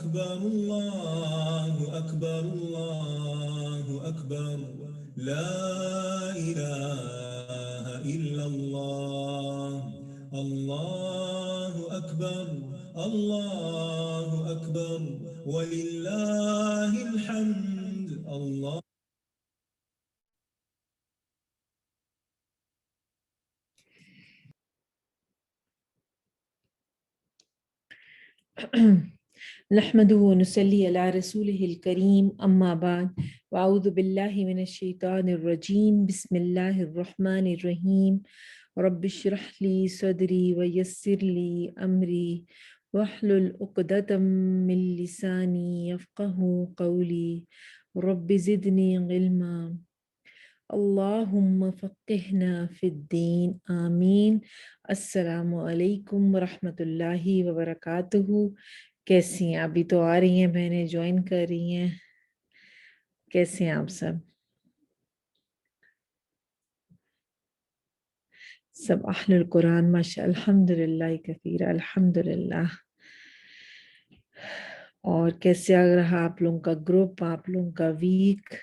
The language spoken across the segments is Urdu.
أكبر الله أكبر الله أكبر لا إله إلا الله الله أكبر الله أكبر ولله الحمد الله. نحمده ونصلي على رسوله الكريم أما بعد وأعوذ بالله من الشيطان الرجيم بسم الله الرحمن الرحيم رب اشرح لي صدري ويسر لي أمري واحلل عقدة من لساني يفقه قولي رب زدني علما اللهم فقهنا في الدين آمین. السلام علیکم ورحمۃ اللہ وبرکاتہ. کیسی ہیں؟ ابھی تو آ رہی ہیں بہنیں، جوائن کر رہی ہیں. کیسے ہیں آپ سب؟ سب اہل القرآن ماشاء الحمد للہ کثیر الحمد للہ. اور کیسے آ رہا آپ لوگوں کا گروپ، آپ لوگوں کا ویک؟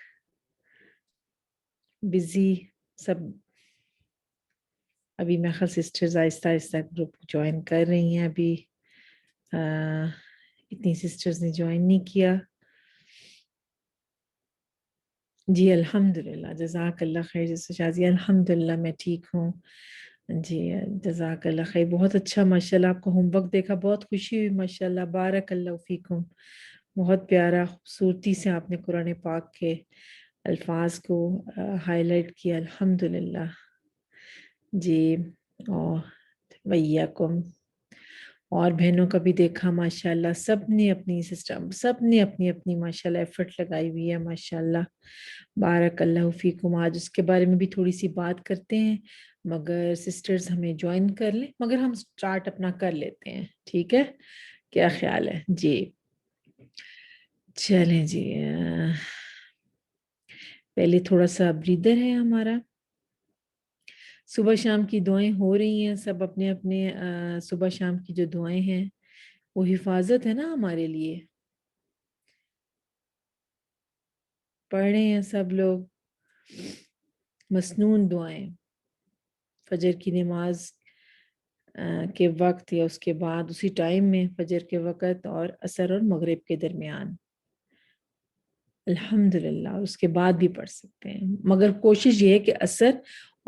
بزی سب؟ ابھی میں خیال سسٹرز آہستہ آہستہ گروپ جوائن کر رہی ہیں. ابھی اتنی سسٹرز نے جوائن نہیں کیا. جی الحمدللہ، جزاک اللہ خیر شازیہ. الحمدللہ میں ٹھیک ہوں جی، جزاک اللہ خیر. بہت اچھا ماشاءاللہ آپ کا ہوم ورک دیکھا، بہت خوشی ہوئی ماشاءاللہ. بارک اللہ فیکم. بہت پیارا خوبصورتی سے آپ نے قرآن پاک کے الفاظ کو ہائی لائٹ کیا. الحمدللہ جی. اور ویاکم اور بہنوں کا بھی دیکھا ماشاءاللہ. سب نے اپنی سسٹم، سب نے اپنی اپنی ماشاءاللہ ایفرٹ لگائی ہوئی ہے ماشاءاللہ. بارک اللہ فیکم. آج اس کے بارے میں بھی تھوڑی سی بات کرتے ہیں، مگر سسٹرز ہمیں جوائن کر لیں، مگر ہم سٹارٹ اپنا کر لیتے ہیں. ٹھیک ہے، کیا خیال ہے؟ جی چلیں جی. پہلے تھوڑا سا بریدر ہے ہمارا. صبح شام کی دعائیں ہو رہی ہیں، سب اپنے اپنے صبح شام کی جو دعائیں ہیں وہ حفاظت ہے نا ہمارے لیے. پڑھ رہے ہیں سب لوگ مسنون دعائیں فجر کی نماز کے وقت یا اس کے بعد، اسی ٹائم میں فجر کے وقت اور عصر اور مغرب کے درمیان. الحمدللہ اس کے بعد بھی پڑھ سکتے ہیں، مگر کوشش یہ ہے کہ عصر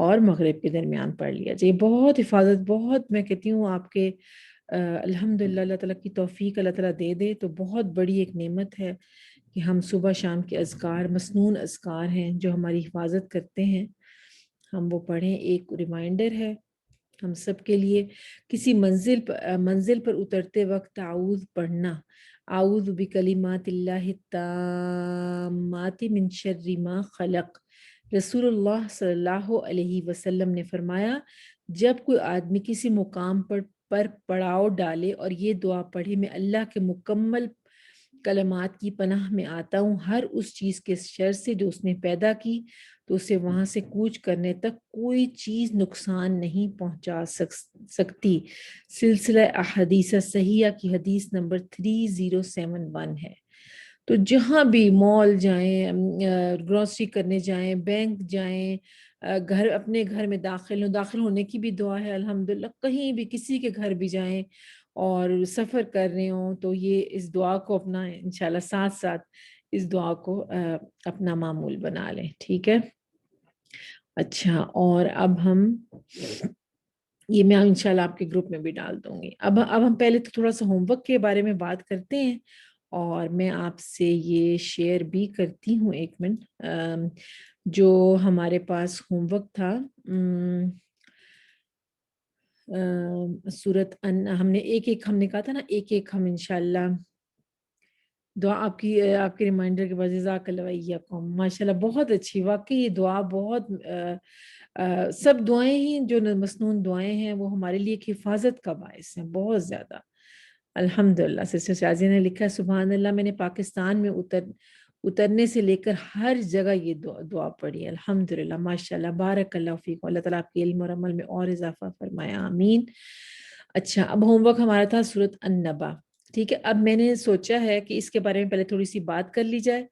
اور مغرب کے درمیان پڑھ لیا جائے. بہت حفاظت، بہت میں کہتی ہوں آپ کے الحمدللہ اللہ تعالیٰ کی توفیق اللہ تعالیٰ دے دے تو بہت بڑی ایک نعمت ہے کہ ہم صبح شام کے اذکار، مسنون اذکار ہیں جو ہماری حفاظت کرتے ہیں، ہم وہ پڑھیں. ایک ریمائنڈر ہے ہم سب کے لیے، کسی منزل پر اترتے وقت اعوذ پڑھنا. اعوذ بکلمات اللہ التامات من شر ما خلق. رسول اللہ صلی اللہ علیہ وسلم نے فرمایا جب کوئی آدمی کسی مقام پر پڑاؤ ڈالے اور یہ دعا پڑھے، میں اللہ کے مکمل کلمات کی پناہ میں آتا ہوں ہر اس چیز کے شر سے جو اس نے پیدا کی، تو اسے وہاں سے کوچ کرنے تک کوئی چیز نقصان نہیں پہنچا سکتی. سلسلہ احادیث صحیحہ کی حدیث نمبر 3071 ہے. تو جہاں بھی مال جائیں، گروسری کرنے جائیں، بینک جائیں، گھر اپنے گھر میں داخل ہونے کی بھی دعا ہے الحمدللہ. کہیں بھی کسی کے گھر بھی جائیں اور سفر کر رہے ہوں تو یہ اس دعا کو اپنا انشاءاللہ ساتھ ساتھ اس دعا کو اپنا معمول بنا لیں. ٹھیک ہے، اچھا. اور اب ہم یہ میں انشاءاللہ آپ کے گروپ میں بھی ڈال دوں گی. اب ہم پہلے تو تھوڑا سا ہوم ورک کے بارے میں بات کرتے ہیں، اور میں آپ سے یہ شیئر بھی کرتی ہوں. ایک منٹ، جو ہمارے پاس ہوم ورک تھا سورت ہم نے ایک ہم نے کہا تھا نا، ایک ہم انشاءاللہ دعا آپ کی ریمائنڈر کے بعد. جزاک اللہ ویاکم ماشاءاللہ بہت اچھی. واقعی یہ دعا بہت سب دعائیں ہی جو مسنون دعائیں ہیں وہ ہمارے لیے ایک حفاظت کا باعث ہیں بہت زیادہ. الحمدللہ سسٹر شازیہ نے لکھا سبحان اللہ، میں نے پاکستان میں اترنے سے لے کر ہر جگہ یہ دعا پڑھی. الحمدللہ ماشاءاللہ بارک اللہ فیکم. اللہ تعالیٰ آپ کے علم اور عمل میں اور اضافہ فرمایا، آمین. اچھا، اب ہوم ورک ہمارا تھا سورت النبا. ٹھیک ہے، اب میں نے سوچا ہے کہ اس کے بارے میں پہلے تھوڑی سی بات کر لی جائے،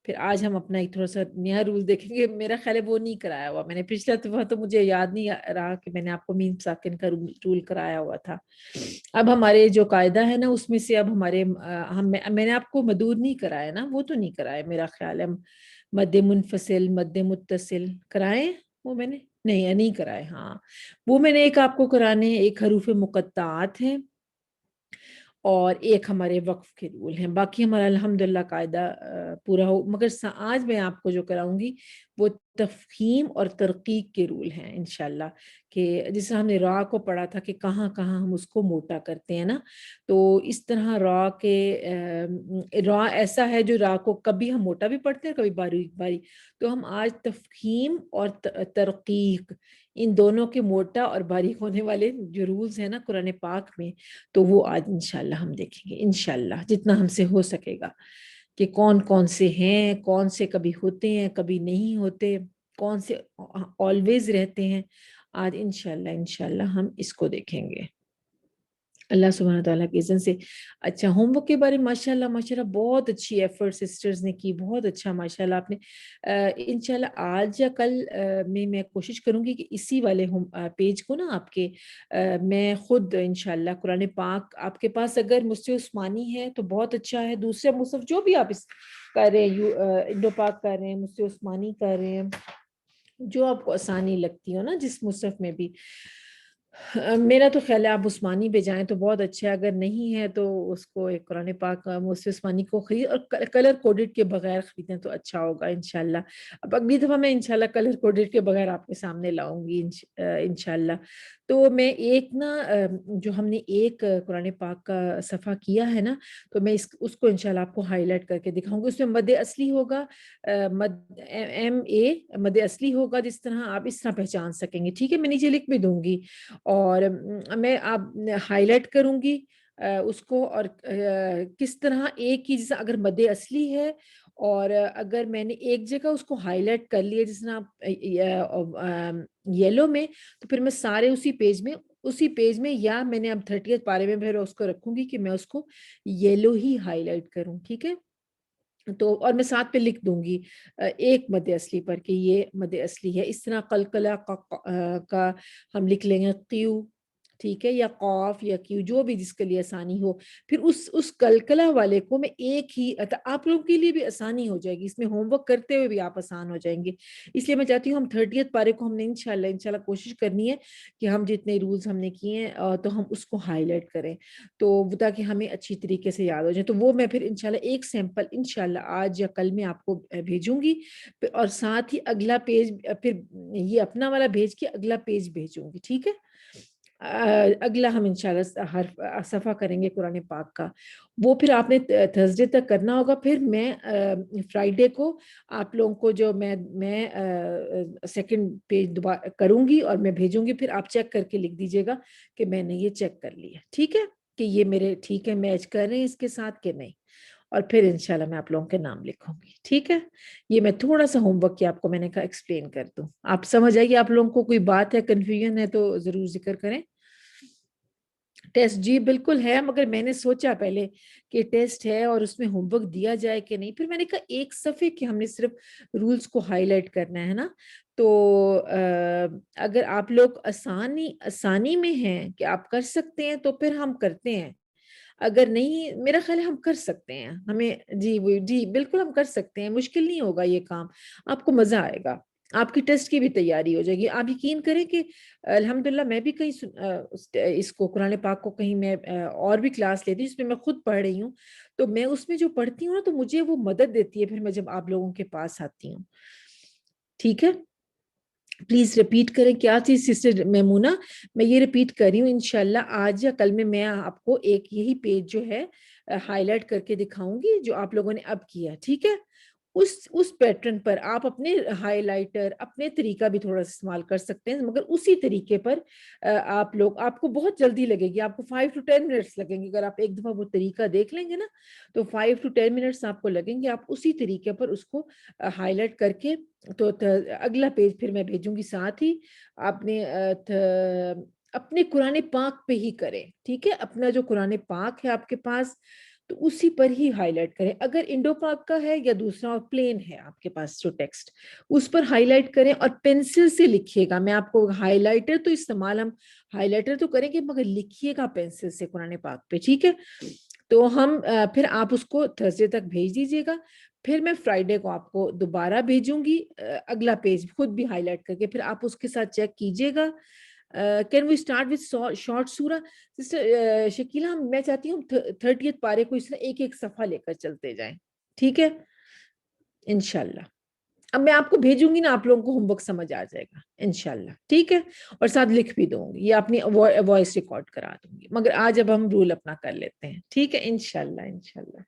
پھر آج ہم اپنا ایک تھوڑا سا نیا رول دیکھیں گے. میرا خیال ہے وہ نہیں کرایا ہوا میں نے پچھلا دفعہ، تو مجھے یاد نہیں رہا کہ میں نے آپ کو میم ساکن کا رول کرایا ہوا تھا. اب ہمارے جو قاعدہ ہے نا اس میں سے اب ہمارے میں نے آپ کو مدود نہیں کرایا نا، وہ تو نہیں کرایا میرا خیال ہے. مد منفصل، مد متصل کرائے وہ میں نے نہیں کرائے. ہاں وہ میں نے ایک آپ کو کرانے، ایک حروف مقطعات ہیں اور ایک ہمارے وقف کے رول ہیں. باقی ہمارا الحمدللہ قاعدہ پورا ہو. مگر آج میں آپ کو جو کراؤں گی وہ تفخیم اور ترقیق کے رول ہیں انشاءاللہ، کہ جس طرح ہم نے را کو پڑھا تھا کہ کہاں کہاں ہم اس کو موٹا کرتے ہیں نا، تو اس طرح را ایسا ہے جو را کو کبھی ہم موٹا بھی پڑھتے ہیں، کبھی باریک باریک. تو ہم آج تفخیم اور ترقیق، ان دونوں کے موٹا اور باریک ہونے والے جو رولز ہیں نا قرآن پاک میں، تو وہ آج انشاءاللہ ہم دیکھیں گے انشاءاللہ جتنا ہم سے ہو سکے گا، کہ کون کون سے ہیں، کون سے کبھی ہوتے ہیں کبھی نہیں ہوتے، کون سے آلویز رہتے ہیں. آج انشاءاللہ ہم اس کو دیکھیں گے اللہ سبحانہ تعالیٰ کے اذن سے. اچھا، ہوم ورک کے بارے میں ماشاءاللہ بہت اچھی ایفرٹ سسٹرز نے کی، بہت اچھا ماشاءاللہ آپ نے. انشاءاللہ آج یا کل میں کوشش کروں گی کہ اسی والے پیج کو نا آپ کے میں خود انشاءاللہ قرآن پاک آپ کے پاس اگر مصحف عثمانی ہے تو بہت اچھا ہے، دوسرے مصحف جو بھی آپ اس کر رہے ہیں، انڈو پاک کر رہے ہیں، مصحف عثمانی کر رہے ہیں، جو آپ کو آسانی لگتی ہو نا جس مصحف میں بھی. میرا تو خیال ہے آپ عثمانی پہ جائیں تو بہت اچھا ہے، اگر نہیں ہے تو اس کو ایک قرآن پاک مصحف عثمانی کو خرید اور کلر کوڈڈ کے بغیر خریدیں تو اچھا ہوگا انشاءاللہ. اب اگلی دفعہ میں انشاءاللہ کلر کوڈڈ کے بغیر آپ کے سامنے لاؤں گی انشاءاللہ. تو میں ایک نا جو ہم نے ایک قرآن پاک کا صفحہ کیا ہے نا، تو میں اس کو انشاءاللہ آپ کو ہائی لائٹ کر کے دکھاؤں گی. اس میں مد اصلی ہوگا، مد اصلی ہوگا، جس طرح آپ اس طرح پہچان سکیں گے. ٹھیک ہے، میں نیچے لکھ بھی دوں گی اور میں آپ ہائی لائٹ کروں گی اس کو، اور کس طرح ایک ہی جیسا اگر مد اصلی ہے اور اگر میں نے ایک جگہ اس کو ہائی لائٹ کر لیا جس طرح یلو میں، تو پھر میں سارے اسی پیج میں یا میں نے اب 30th پارے میں پھر اس کو رکھوں گی کہ میں اس کو یلو ہی ہائی لائٹ کروں. ٹھیک ہے، تو اور میں ساتھ پہ لکھ دوں گی ایک مد اصلی پر کہ یہ مد اصلی ہے. اس طرح قلقلہ کا ہم لکھ لیں گے قیو، ٹھیک ہے، یا قاف یا کیو، جو بھی جس کے لیے آسانی ہو. پھر اس قلقلہ والے کو میں ایک ہی، آپ لوگوں کے لیے بھی آسانی ہو جائے گی، اس میں ہوم ورک کرتے ہوئے بھی آپ آسان ہو جائیں گے. اس لیے میں چاہتی ہوں ہم 30th پارے کو ہم نے انشاءاللہ کوشش کرنی ہے کہ ہم جتنے رولز ہم نے کیے ہیں تو ہم اس کو ہائی لائٹ کریں، تو تاکہ ہمیں اچھی طریقے سے یاد ہو جائے. تو وہ میں پھر انشاءاللہ ایک سیمپل انشاءاللہ آج یا کل میں آپ کو بھیجوں گی، اور ساتھ ہی اگلا پیج پھر یہ اپنا والا بھیج کے اگلا پیج بھیجوں گی. ٹھیک ہے، اگلا ہم انشاءاللہ ہر صفحہ کریں گے قرآن پاک کا. وہ پھر آپ نے تھرسڈے تک کرنا ہوگا. پھر میں فرائیڈے کو آپ لوگوں کو جو میں سیکنڈ پیج دوبارہ کروں گی اور میں بھیجوں گی، پھر آپ چیک کر کے لکھ دیجیے گا کہ میں نے یہ چیک کر لیا. ٹھیک ہے، کہ یہ میرے ٹھیک ہے میچ کر رہے ہیں اس کے ساتھ کہ نہیں، اور پھر انشاءاللہ میں آپ لوگوں کے نام لکھوں گی. ٹھیک ہے، یہ میں تھوڑا سا ہوم ورک کیا آپ کو میں نے کہا ایکسپلین کر دوں، آپ سمجھ آئیے. آپ لوگوں کو کوئی بات ہے، کنفیوژن ہے تو ضرور ذکر کریں. ٹیسٹ جی بالکل ہے، مگر میں نے سوچا پہلے کہ ٹیسٹ ہے اور اس میں ہوم ورک دیا جائے کہ نہیں. پھر میں نے کہا ایک صفحے کہ ہم نے صرف رولز کو ہائی لائٹ کرنا ہے نا، تو اگر آپ لوگ آسانی میں ہیں کہ آپ کر سکتے ہیں تو پھر ہم کرتے ہیں. اگر نہیں، میرا خیال ہے ہم کر سکتے ہیں، ہمیں جی بالکل ہم کر سکتے ہیں. مشکل نہیں ہوگا یہ کام، آپ کو مزہ آئے گا، آپ کی ٹیسٹ کی بھی تیاری ہو جائے گی. آپ یقین کریں کہ الحمدللہ میں بھی کہیں اس کو قرآن پاک کو کہیں میں اور بھی کلاس لیتی ہوں، اس میں میں خود پڑھ رہی ہوں، تو میں اس میں جو پڑھتی ہوں نا تو مجھے وہ مدد دیتی ہے پھر میں جب آپ لوگوں کے پاس آتی ہوں. ٹھیک ہے، پلیز ریپیٹ کریں. کیا چیز سسٹر میمونہ؟ میں یہ ریپیٹ کر رہی ہوں انشاءاللہ آج یا کل میں آپ کو ایک یہی پیج جو ہے ہائی لائٹ کر کے دکھاؤں گی جو آپ لوگوں نے اب کیا. ٹھیک ہے، اس پیٹرن پر آپ اپنے ہائی لائٹر اپنے طریقہ بھی تھوڑا استعمال کر سکتے ہیں، مگر اسی طریقے پر آپ کو بہت جلدی لگے گی. آپ کو 5 to 10 منٹس لگیں گے اگر آپ ایک دفعہ وہ طریقہ دیکھ لیں گے نا، تو 5 to 10 منٹس آپ کو لگیں گے. آپ اسی طریقے پر اس کو ہائی لائٹ کر کے تو اگلا پیج پھر میں بھیجوں گی. ساتھ ہی آپ نے اپنے قرآن پاک پہ ہی کریں, ٹھیک ہے, اپنا جو قرآن پاک ہے آپ کے پاس تو اسی پر ہی ہائی لائٹ کریں. اگر انڈو پاک کا ہے یا دوسرا اور پلین ہے آپ کے پاس جو ٹیکسٹ, اس پر ہائی لائٹ کریں اور پینسل سے لکھیے گا. میں آپ کو ہائی لائٹر تو استعمال ہم ہائی لائٹر تو کریں گے مگر لکھیے گا پینسل سے قرآن پاک پہ, ٹھیک ہے. تو ہم پھر آپ اس کو تھرسڈے تک بھیج دیجیے گا. پھر میں فرائیڈے کو آپ کو دوبارہ بھیجوں گی اگلا پیج خود بھی ہائی لائٹ کر کے, پھر آپ اس کے ساتھ چیک کیجیے گا. Can we start with short سورہ؟ سسٹر شکیلہ, میں چاہتی ہوں 30th پارے کو اس طرح ایک ایک صفحہ لے کر چلتے جائیں, ٹھیک ہے انشاءاللہ. اب میں آپ کو بھیجوں گی نا, آپ لوگوں کو ہوم ورک سمجھ آ جائے گا انشاءاللہ, ٹھیک ہے, اور ساتھ لکھ بھی دوں گی, یہ اپنی وائس ریکارڈ کرا دوں گی. مگر آج اب ہم رول اپنا کر لیتے ہیں, ٹھیک ہے انشاءاللہ انشاءاللہ,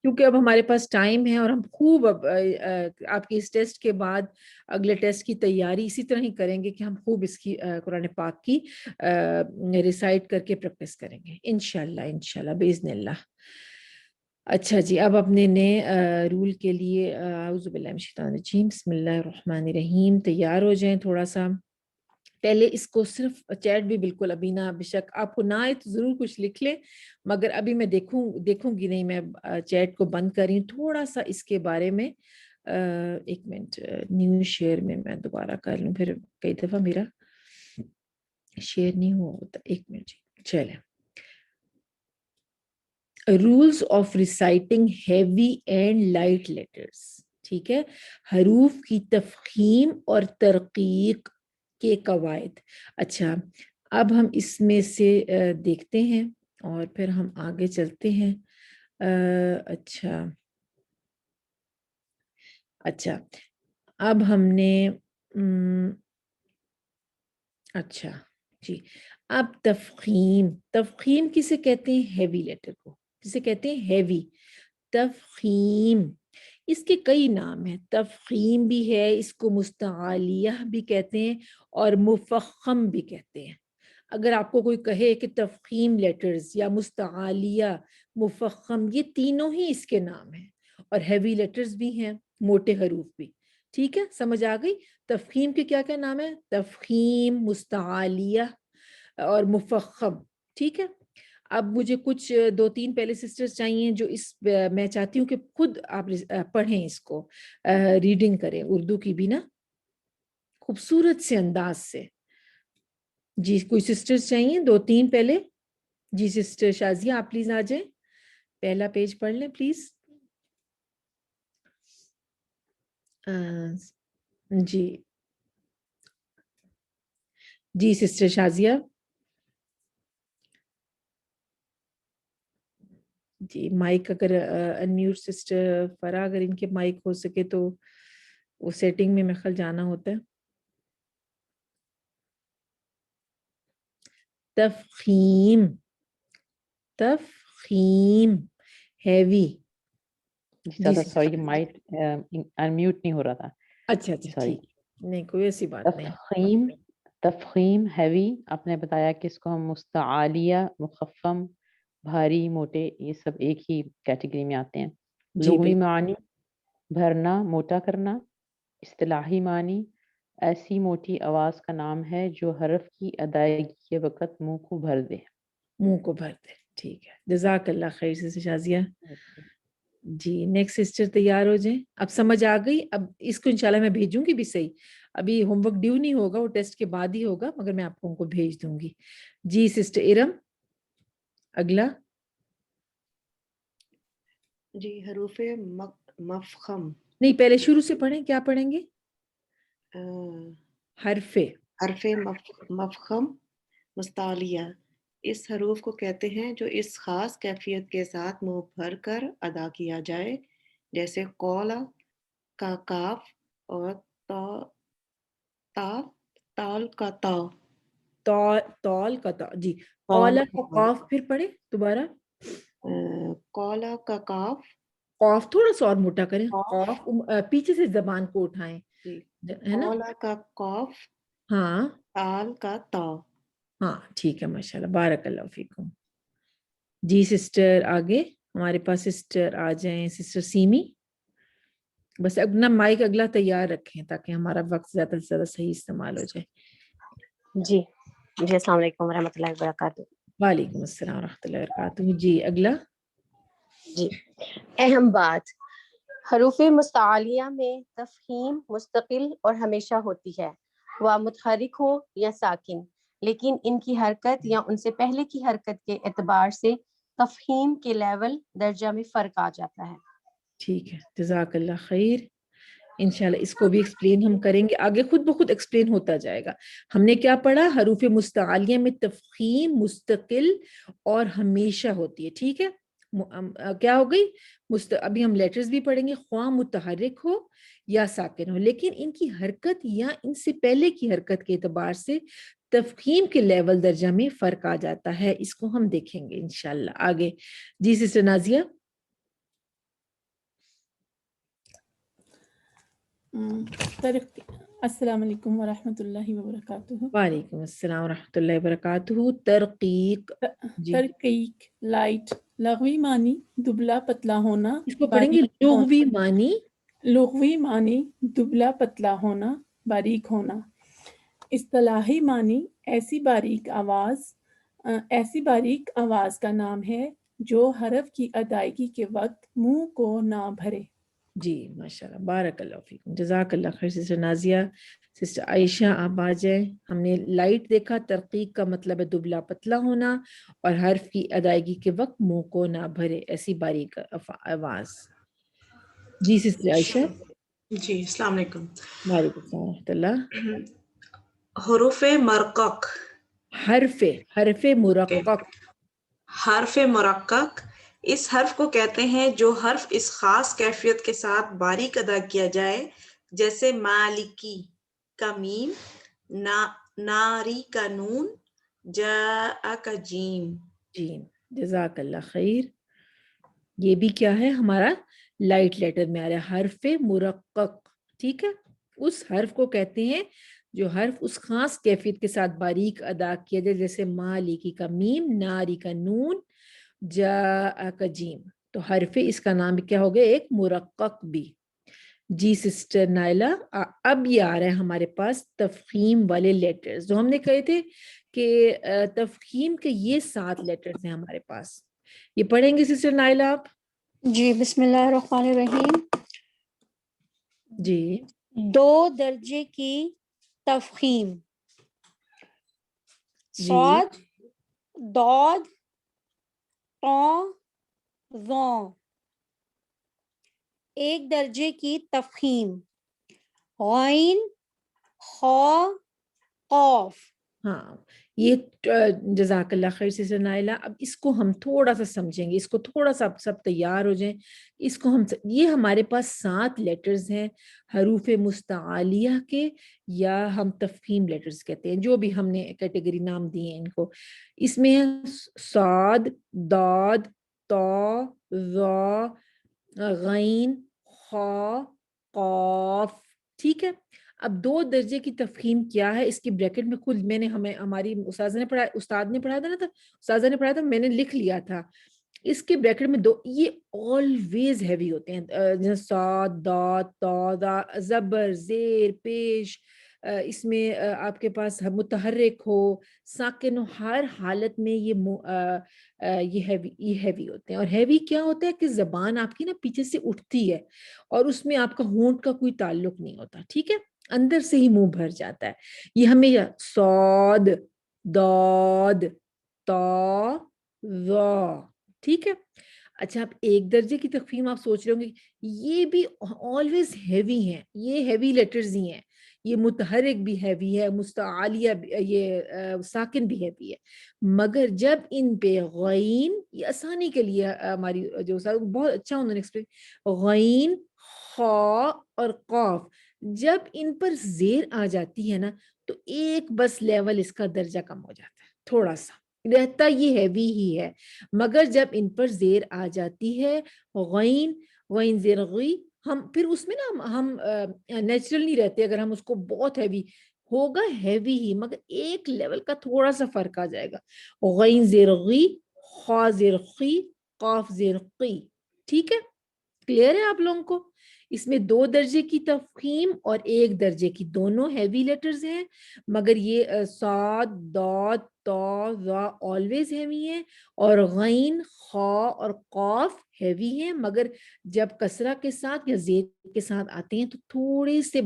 کیونکہ اب ہمارے پاس ٹائم ہے اور ہم خوب اب آپ کی اس ٹیسٹ کے بعد اگلے ٹیسٹ کی تیاری اسی طرح ہی کریں گے کہ ہم خوب اس کی قرآن پاک کی ریسائٹ کر کے پریکٹس کریں گے انشاءاللہ انشاءاللہ باذن اللہ. اچھا جی, اب اپنے نئے رول کے لیے اعوذ باللہ من الشیطان الرجیم بسم اللہ الرحمن الرحیم تیار ہو جائیں. تھوڑا سا پہلے اس کو صرف چیٹ بھی بالکل ابھی نہ, بے شک آپ کو نہ آئے تو ضرور کچھ لکھ لیں, مگر ابھی میں دیکھوں گی نہیں, میں چیٹ کو بند کر رہی ہوں. تھوڑا سا اس کے بارے میں ایک منٹ, نیو شیئر میں دوبارہ کر لوں, پھر کئی دفعہ میرا شیئر نہیں ہوا ہوتا. ایک منٹ چلیں. Rules of reciting heavy and light letters, ٹھیک ہے, حروف کی تفخیم اور ترقیق کے قواعد. اچھا, اب ہم اس میں سے دیکھتے ہیں اور پھر ہم آگے چلتے ہیں. اچھا اب ہم نے اچھا جی, اب تفخیم کسے کہتے ہیں؟ ہیوی لیٹر کو کسے کہتے ہیں؟ ہیوی. تفخیم اس کے کئی نام ہیں, تفخیم بھی ہے, اس کو مستعالیہ بھی کہتے ہیں اور مفخم بھی کہتے ہیں. اگر آپ کو کوئی کہے کہ تفخیم لیٹرز یا مستعالیہ مفخم, یہ تینوں ہی اس کے نام ہیں, اور ہیوی لیٹرز بھی ہیں, موٹے حروف بھی, ٹھیک ہے, سمجھ آ گئی. تفخیم کے کیا کیا نام ہے؟ تفخیم, مستعالیہ اور مفخم, ٹھیک ہے. اب مجھے کچھ 2-3 پہلے سسٹرز چاہیے جو اس میں چاہتی ہوں کہ خود آپ پڑھیں, اس کو ریڈنگ کریں, اردو کی بھی نا خوبصورت سے انداز سے. جی کوئی سسٹرز چاہیے 2-3 پہلے؟ جی سسٹر شازیہ آپ پلیز آ جائیں, پہلا پیج پڑھ لیں پلیز. جی سسٹر شازیہ. جی مائک اگر انمیوٹ سسٹر فرا, اگر ان کے مائک ہو سکے تو وہ سیٹنگ میں خیال جانا ہوتا ہے. تفخیم ہیوی. جی سوری مائک انمیوٹ نہیں ہو رہا تھا. اچھا ٹھیک, نہیں کوئی ایسی بات نہیں. تفخیم ہیوی, آپ نے بتایا کہ اس کو ہم مستعالیہ, مخفم, بھاری, موٹے, یہ سب ایک ہی کیٹیگری میں آتے ہیں. لغوی معنی بھرنا, موٹا کرنا. اصطلاحی معنی ایسی موٹی آواز کا نام ہے جو حرف کی ادائیگی کے وقت منہ کو بھر دے. منہ کو بھر دے, ٹھیک ہے, جزاک اللہ خیر سسٹر شازیہ. جی نیکسٹ سسٹر تیار ہو جائیں. اب سمجھ آ گئی. اب اس کو انشاءاللہ میں بھیجوں گی بھی صحیح, ابھی ہوم ورک ڈیو نہیں ہوگا, وہ ٹیسٹ کے بعد ہی ہوگا, مگر میں آپ کو بھیج دوں گی. جی سسٹر ارم اگلا. جی حروف مفخم. نہیں پہلے شروع سے پڑھیں, کیا پڑھیں گے؟ حرف مفخم مستعالیہ. اس حروف کو کہتے ہیں جو اس خاص کیفیت کے ساتھ منہ بھر کر ادا کیا جائے, جیسے قولا کا کاف اور تال کا تا. تال کا تا. جی قولا کا قاف پھر پڑھیں دوبارہ. قولا کا کاف, قاف تھوڑا سا اور موٹا کریں, قاف پیچھے سے زبان کو اٹھائیں, ہے نا. قولا کا قاف, ہاں, تال کا تا. ہاں ٹھیک ہے, ماشاءاللہ, بارک اللہ فیکم. جی سسٹر آگے ہمارے پاس سسٹر آ جائیں. سسٹر سیمی, بس اپنا مائک اگلا تیار رکھیں تاکہ ہمارا وقت زیادہ سے زیادہ صحیح استعمال ہو جائے. جی جی السلام علیکم ورحمۃ اللہ وبرکاتہ. وعلیکم السلام ورحمۃ اللہ وبرکاتہ. جی اگلا. جی اہم بات، حروف مستعلیہ میں تفخیم مستقل اور ہمیشہ ہوتی ہے، وہ متحرک ہو یا ساکن، لیکن ان کی حرکت یا ان سے پہلے کی حرکت کے اعتبار سے تفخیم کے لیول درجہ میں فرق آ جاتا ہے. ٹھیک ہے، جزاک اللہ خیر. انشاءاللہ اس کو بھی ایکسپلین ہم کریں گے آگے، خود بخود ایکسپلین ہوتا جائے گا. ہم نے کیا پڑھا؟ حروف مستعلیہ میں تفخیم مستقل اور ہمیشہ ہوتی ہے. ٹھیک ہے، کیا ہو گئی؟ ابھی ہم لیٹرز بھی پڑھیں گے، خواہ متحرک ہو یا ساکن ہو، لیکن ان کی حرکت یا ان سے پہلے کی حرکت کے اعتبار سے تفخیم کے لیول درجہ میں فرق آ جاتا ہے. اس کو ہم دیکھیں گے انشاءاللہ آگے. جی سسٹر نازیہ. السلام علیکم ورحمۃ اللہ وبرکاتہ. وعلیکم السلام ورحمۃ اللہ وبرکاتہ. ترقیق. جی ترقیق، لائٹ، لغوی معنی دبلا پتلا ہونا، اس کو پڑھیں گے لغوی معنی. لغوی معنی دبلا پتلا ہونا، باریک ہونا. اصطلاحی معنی ایسی باریک آواز کا نام ہے جو حرف کی ادائیگی کے وقت منہ کو نہ بھرے. جی ماشاءاللہ، بارک اللہ فیکم، جزاک اللہ خیر. سسٹر نازیہ. سسٹر عائشہ آپ آ جائیں. ہم نے لائٹ دیکھا، ترقیق کا مطلب ہے دبلا پتلا ہونا اور حرف کی ادائیگی کے وقت منہ کو نہ بھرے، ایسی باریک آواز. جی سسٹر عائشہ. جی السلام علیکم. وعلیکم السلام ورحمۃ اللہ. حروف مرقق. حرف مرقق. حرف مرقق اس حرف کو کہتے ہیں جو حرف اس خاص کیفیت کے ساتھ باریک ادا کیا جائے، جیسے مالکی کا میم، ناری کا نون، جاء کا جیم. جیم، جزاک اللہ خیر. یہ بھی کیا ہے؟ ہمارا لائٹ لیٹر میں آ رہا ہے حرف مرقق. ٹھیک ہے، اس حرف کو کہتے ہیں جو حرف اس خاص کیفیت کے ساتھ باریک ادا کیا جائے، جیسے مالکی کا میم، ناری کا نون، جاء کا جیم. تو حرف اس کا نام کیا ہو گیا؟ ایک مرقق بھی. جی سسٹر نائلہ. اب یہ آ رہا ہے ہمارے پاس تفخیم والے لیٹرز، جو ہم نے کہے تھے کہ تفخیم کے یہ 7 لیٹرز ہیں ہمارے پاس. یہ پڑھیں گے سسٹر نائلہ آپ؟ جی بسم اللہ الرحمن الرحیم. جی 2 درجے کی تفخیم، جی صاد، ضاد، طا، ظا. 1 درجے کی تفخیم، غین، خا، قاف. ہاں، یہ جزاک اللہ خیر سسٹر نائلہ. اب اس کو ہم تھوڑا سا سمجھیں گے، اس کو تھوڑا سا سب تیار ہو جائیں. اس کو ہم یہ ہمارے پاس 7 لیٹرز ہیں حروف مستعلیہ کے، یا ہم تفخیم لیٹرز کہتے ہیں، جو بھی ہم نے کیٹیگری نام دیے ہیں ان کو. اس میں صاد، ضاد، طا، ظا، غین، خا، قاف. ٹھیک ہے. اب 2 درجے کی تفخیم کیا ہے؟ اس کی بریکٹ میں خود میں نے ہماری استاد نے پڑھایا تھا، میں نے لکھ لیا تھا. اس کے بریکٹ میں 2، یہ آلویز ہیوی ہوتے ہیں، جیسے صاد، ضاد، طا، ظا، زبر، زیر، پیش. اس میں آپ کے پاس متحرک ہو، ساکن ہو، ہر حالت میں یہ ہیوی ہوتے ہیں. اور ہیوی کیا ہوتا ہے کہ زبان آپ کی نا پیچھے سے اٹھتی ہے اور اس میں آپ کا ہونٹ کا کوئی تعلق نہیں ہوتا. ٹھیک ہے، اندر سے ہی منہ بھر جاتا ہے. یہ ہمیں صاد، ضاد، طا، ظا. ٹھیک ہے. اچھا، اب 1 درجے کی تفخیم آپ سوچ رہے ہوں گے، یہ بھی آلویز ہیوی ہیں، یہ ہیوی لیٹرز ہی ہیں، یہ متحرک بھی ہیوی ہے، مستعلیہ یہ ساکن بھی ہیوی ہے. مگر جب ان پہ غین، یہ آسانی کے لیے ہماری جو بہت اچھا انہوں نے ایکسپلین، غین، خا اور قاف، جب ان پر زیر آ جاتی ہے نا تو ایک بس لیول اس کا درجہ کم ہو جاتا ہے، تھوڑا سا رہتا یہ ہیوی ہی ہے. مگر جب ان پر زیر آ جاتی ہے، غین زیر غی، ہم پھر اس میں نا ہم نیچرل نہیں رہتے. اگر ہم اس کو بہت ہیوی ہوگا، ہیوی ہی، مگر ایک لیول کا تھوڑا سا فرق آ جائے گا. غین زیر غی، خا زیر خی، قاف زیر قی. ٹھیک ہے، کلیئر ہے آپ لوگوں کو؟ اس میں 2 درجے کی تفخیم اور 1 درجے کی، دونوں ہیوی لیٹرز ہیں، مگر یہ صاد، ضاد، طا، ظا آلویز ہیوی ہیں، اور غین، خا اور قاف ہیوی ہیں، مگر جب کسرہ کے ساتھ یا زیر کے ساتھ آتے ہیں تو تھوڑے سے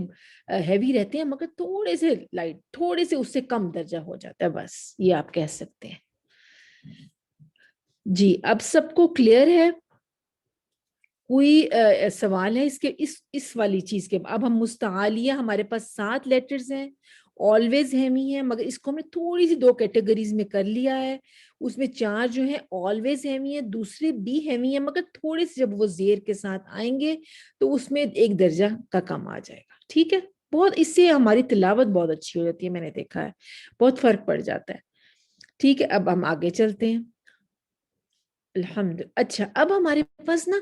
ہیوی رہتے ہیں، مگر تھوڑے سے لائٹ، تھوڑے سے اس سے کم درجہ ہو جاتا ہے، بس یہ آپ کہہ سکتے ہیں۔ جی اب سب کو کلیئر ہے؟ کوئی سوال ہے اس والی چیز کے؟ اب ہم مستعالیہ، ہمارے پاس 7 لیٹرز ہیں، آلویز ہیوی ہیں، مگر اس کو ہم نے تھوڑی سی 2 کیٹیگریز میں کر لیا ہے، اس میں 4 جو ہیں آلویز ہیوی ہیں، دوسرے بھی ہیوی ہیں، مگر تھوڑے سے جب وہ زیر کے ساتھ آئیں گے تو اس میں 1 درجہ کا کم آ جائے گا، ٹھیک ہے؟ بہت اس سے ہماری تلاوت بہت اچھی ہو جاتی ہے، میں نے دیکھا ہے بہت فرق پڑ جاتا ہے، ٹھیک ہے؟ اب ہم آگے چلتے ہیں۔ الحمد، اچھا اب ہمارے پاس نا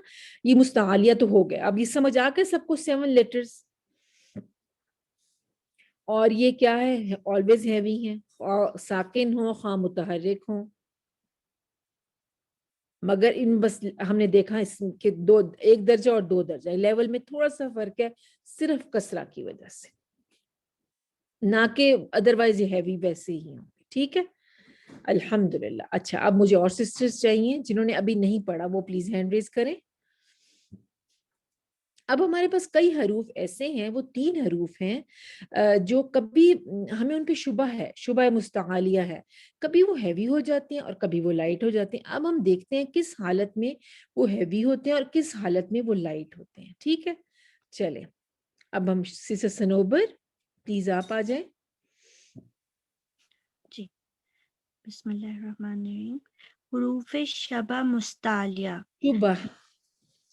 یہ مستعالیہ تو ہو گیا، اب یہ سمجھ آ گئے سب کو 7 لیٹرز، اور یہ کیا ہے؟ آلویز ہیوی ہیں، اور ساکن ہوں خواہ متحرک ہوں، مگر ان بس ہم نے دیکھا اس کے 1 درجہ اور 2 درجہ لیول میں تھوڑا سا فرق ہے، صرف کسرہ کی وجہ سے، نہ کہ ادروائز یہ ہیوی ویسے ہی ہوں، ٹھیک ہے؟ الحمدللہ۔ اچھا اب مجھے اور سسٹرز چاہیے جنہوں نے ابھی نہیں پڑھا، وہ پلیز ہینڈ ریز کریں۔ اب ہمارے پاس کئی حروف ایسے ہیں، وہ 3 حروف ہیں جو کبھی ہمیں ان پہ شبہ ہے، شبہ مستعالیہ ہے، کبھی وہ ہیوی ہو جاتے ہیں اور کبھی وہ لائٹ ہو جاتے ہیں۔ اب ہم دیکھتے ہیں کس حالت میں وہ ہیوی ہوتے ہیں اور کس حالت میں وہ لائٹ ہوتے ہیں، ٹھیک ہے؟ چلیں اب ہم سسٹر سنوبر پلیز آپ آ جائیں۔ جی بسم اللہ الرحمن الرحیم۔ حروف شبہ مستعلیہ،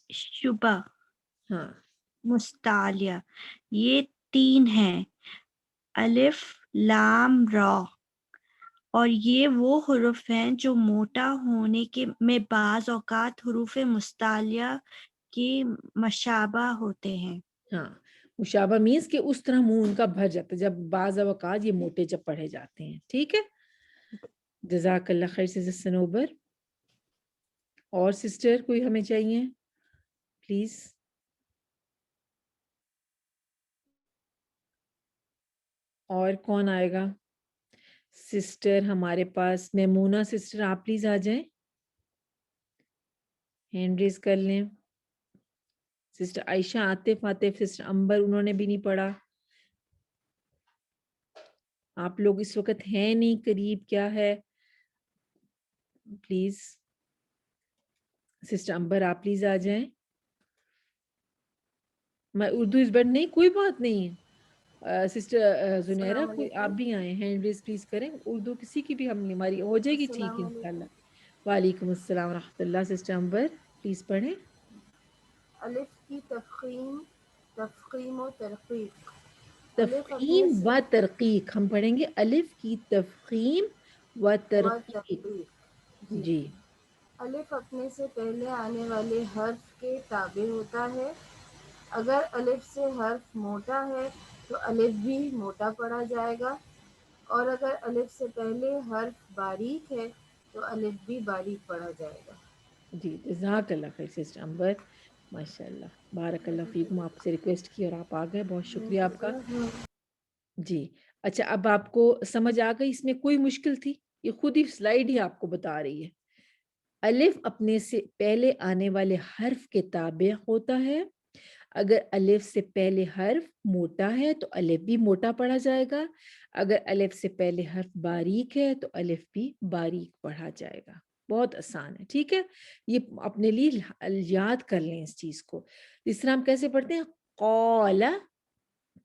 شبہ ہاں مستعلیہ، یہ 3 ہیں، الف، لام، را، اور یہ وہ حروف ہیں جو موٹا ہونے کے میں بعض اوقات حروف مستعلیہ کے مشابہ ہوتے ہیں۔ ہاں، مشابہ مینس کہ اس طرح منہ ان کا بھر جاتا ہے جب بعض اوقات یہ موٹے جب پڑھے جاتے ہیں، ٹھیک ہے؟ جزاک اللہ خیر سسٹر سنوبر۔ اور سسٹر کوئی ہمیں چاہیے پلیز؟ اور کون آئے گا؟ سسٹر ہمارے پاس میمونہ سسٹر، آپ پلیز آ جائیں، ہینڈ ریز کر لیں۔ سسٹر عائشہ، عاطف، سسٹر امبر، انہوں نے بھی نہیں پڑھا۔ آپ لوگ اس وقت ہیں نہیں قریب، کیا ہے؟ پلیز سسٹر امبر آپ پلیز آ جائیں۔ میں اردو اس بار نہیں، کوئی بات نہیں ہے۔ سسٹر زنیرہ کوئی آپ بھی آئیں، ہینڈ ریز پلیز کریں، اردو کسی کی بھی ہماری ہو جائے گی ٹھیک انشاءاللہ۔ وعلیکم السلام ورحمۃ اللہ۔ سسٹر امبر پلیز پڑھیں۔ الف کی تفخیم و ترقیق۔ تفخیم و ترقیق، ہم پڑھیں گے الف کی تفخیم و ترقیق۔ جی الف اپنے سے پہلے آنے والے حرف کے تابع ہوتا ہے، اگر الف سے حرف موٹا ہے تو الف بھی موٹا پڑھا جائے گا، اور اگر الف سے پہلے حرف باریک ہے تو الف بھی باریک پڑھا جائے گا۔ جی جزاک اللہ خیر سسٹر امبر، ماشاء اللہ بارک اللہ فیکم، آپ سے ریکویسٹ کی اور آپ آ گئے، بہت شکریہ آپ کا۔ جی اچھا اب آپ کو سمجھ آ گئی، اس میں کوئی مشکل تھی؟ یہ خود ہی سلائیڈ ہی آپ کو بتا رہی ہے۔ الف اپنے سے پہلے آنے والے حرف کے تابع ہوتا ہے، اگر الف سے پہلے حرف موٹا ہے تو الف بھی موٹا پڑھا جائے گا، اگر الف سے پہلے حرف باریک ہے تو الف بھی باریک پڑھا جائے گا۔ بہت آسان ہے، ٹھیک ہے؟ یہ اپنے لیے یاد کر لیں اس چیز کو۔ اس طرح ہم کیسے پڑھتے ہیں؟ قال،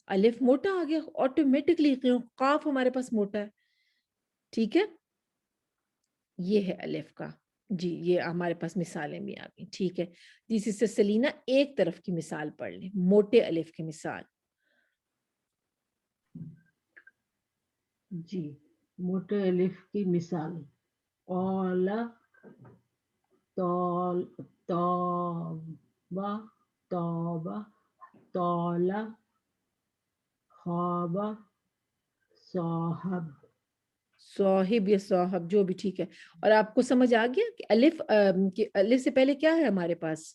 الف موٹا آ گیا آٹومیٹکلی، قاف ہمارے پاس موٹا ہے، ٹھیک ہے؟ یہ ہے الف کا، جی یہ ہمارے پاس مثالیں بھی آ گئی، ٹھیک ہے جی۔ سسٹر سلینا ایک طرف کی مثال پڑھ لیں، موٹے الف کی مثال۔ جی موٹے الف کی مثال، اولا، توبہ، توبہ، تولا، خوابہ، صاحب۔ صاحب یا صاحب جو بھی ٹھیک ہے۔ اور آپ کو سمجھ آ گیا کہ الف سے پہلے کیا ہے ہمارے پاس؟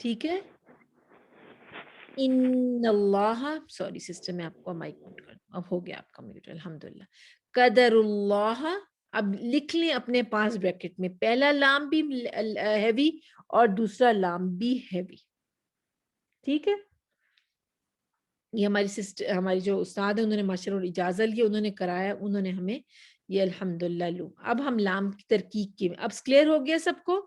ٹھیک ہے. ان اللہ, سوری سسٹر میں آپ کو مائک میوٹ کر دوں, اب ہو گیا آپ کا میوٹ الحمدللہ. قدر اللہ, اب لکھ لیں اپنے پاس بریکٹ میں, پہلا لام بھی ہیوی اور دوسرا لام بھی ہیوی. ٹھیک ہے, یہ ہماری سسٹر, ہماری جو استاد ہیں انہوں نے ماشاءاللہ اور اجازت لی, انہوں نے کرایا, انہوں نے ہمیں یہ الحمدللہ لو. اب ہم لام کی ترکیب کی, اب کلیئر ہو گیا سب کو,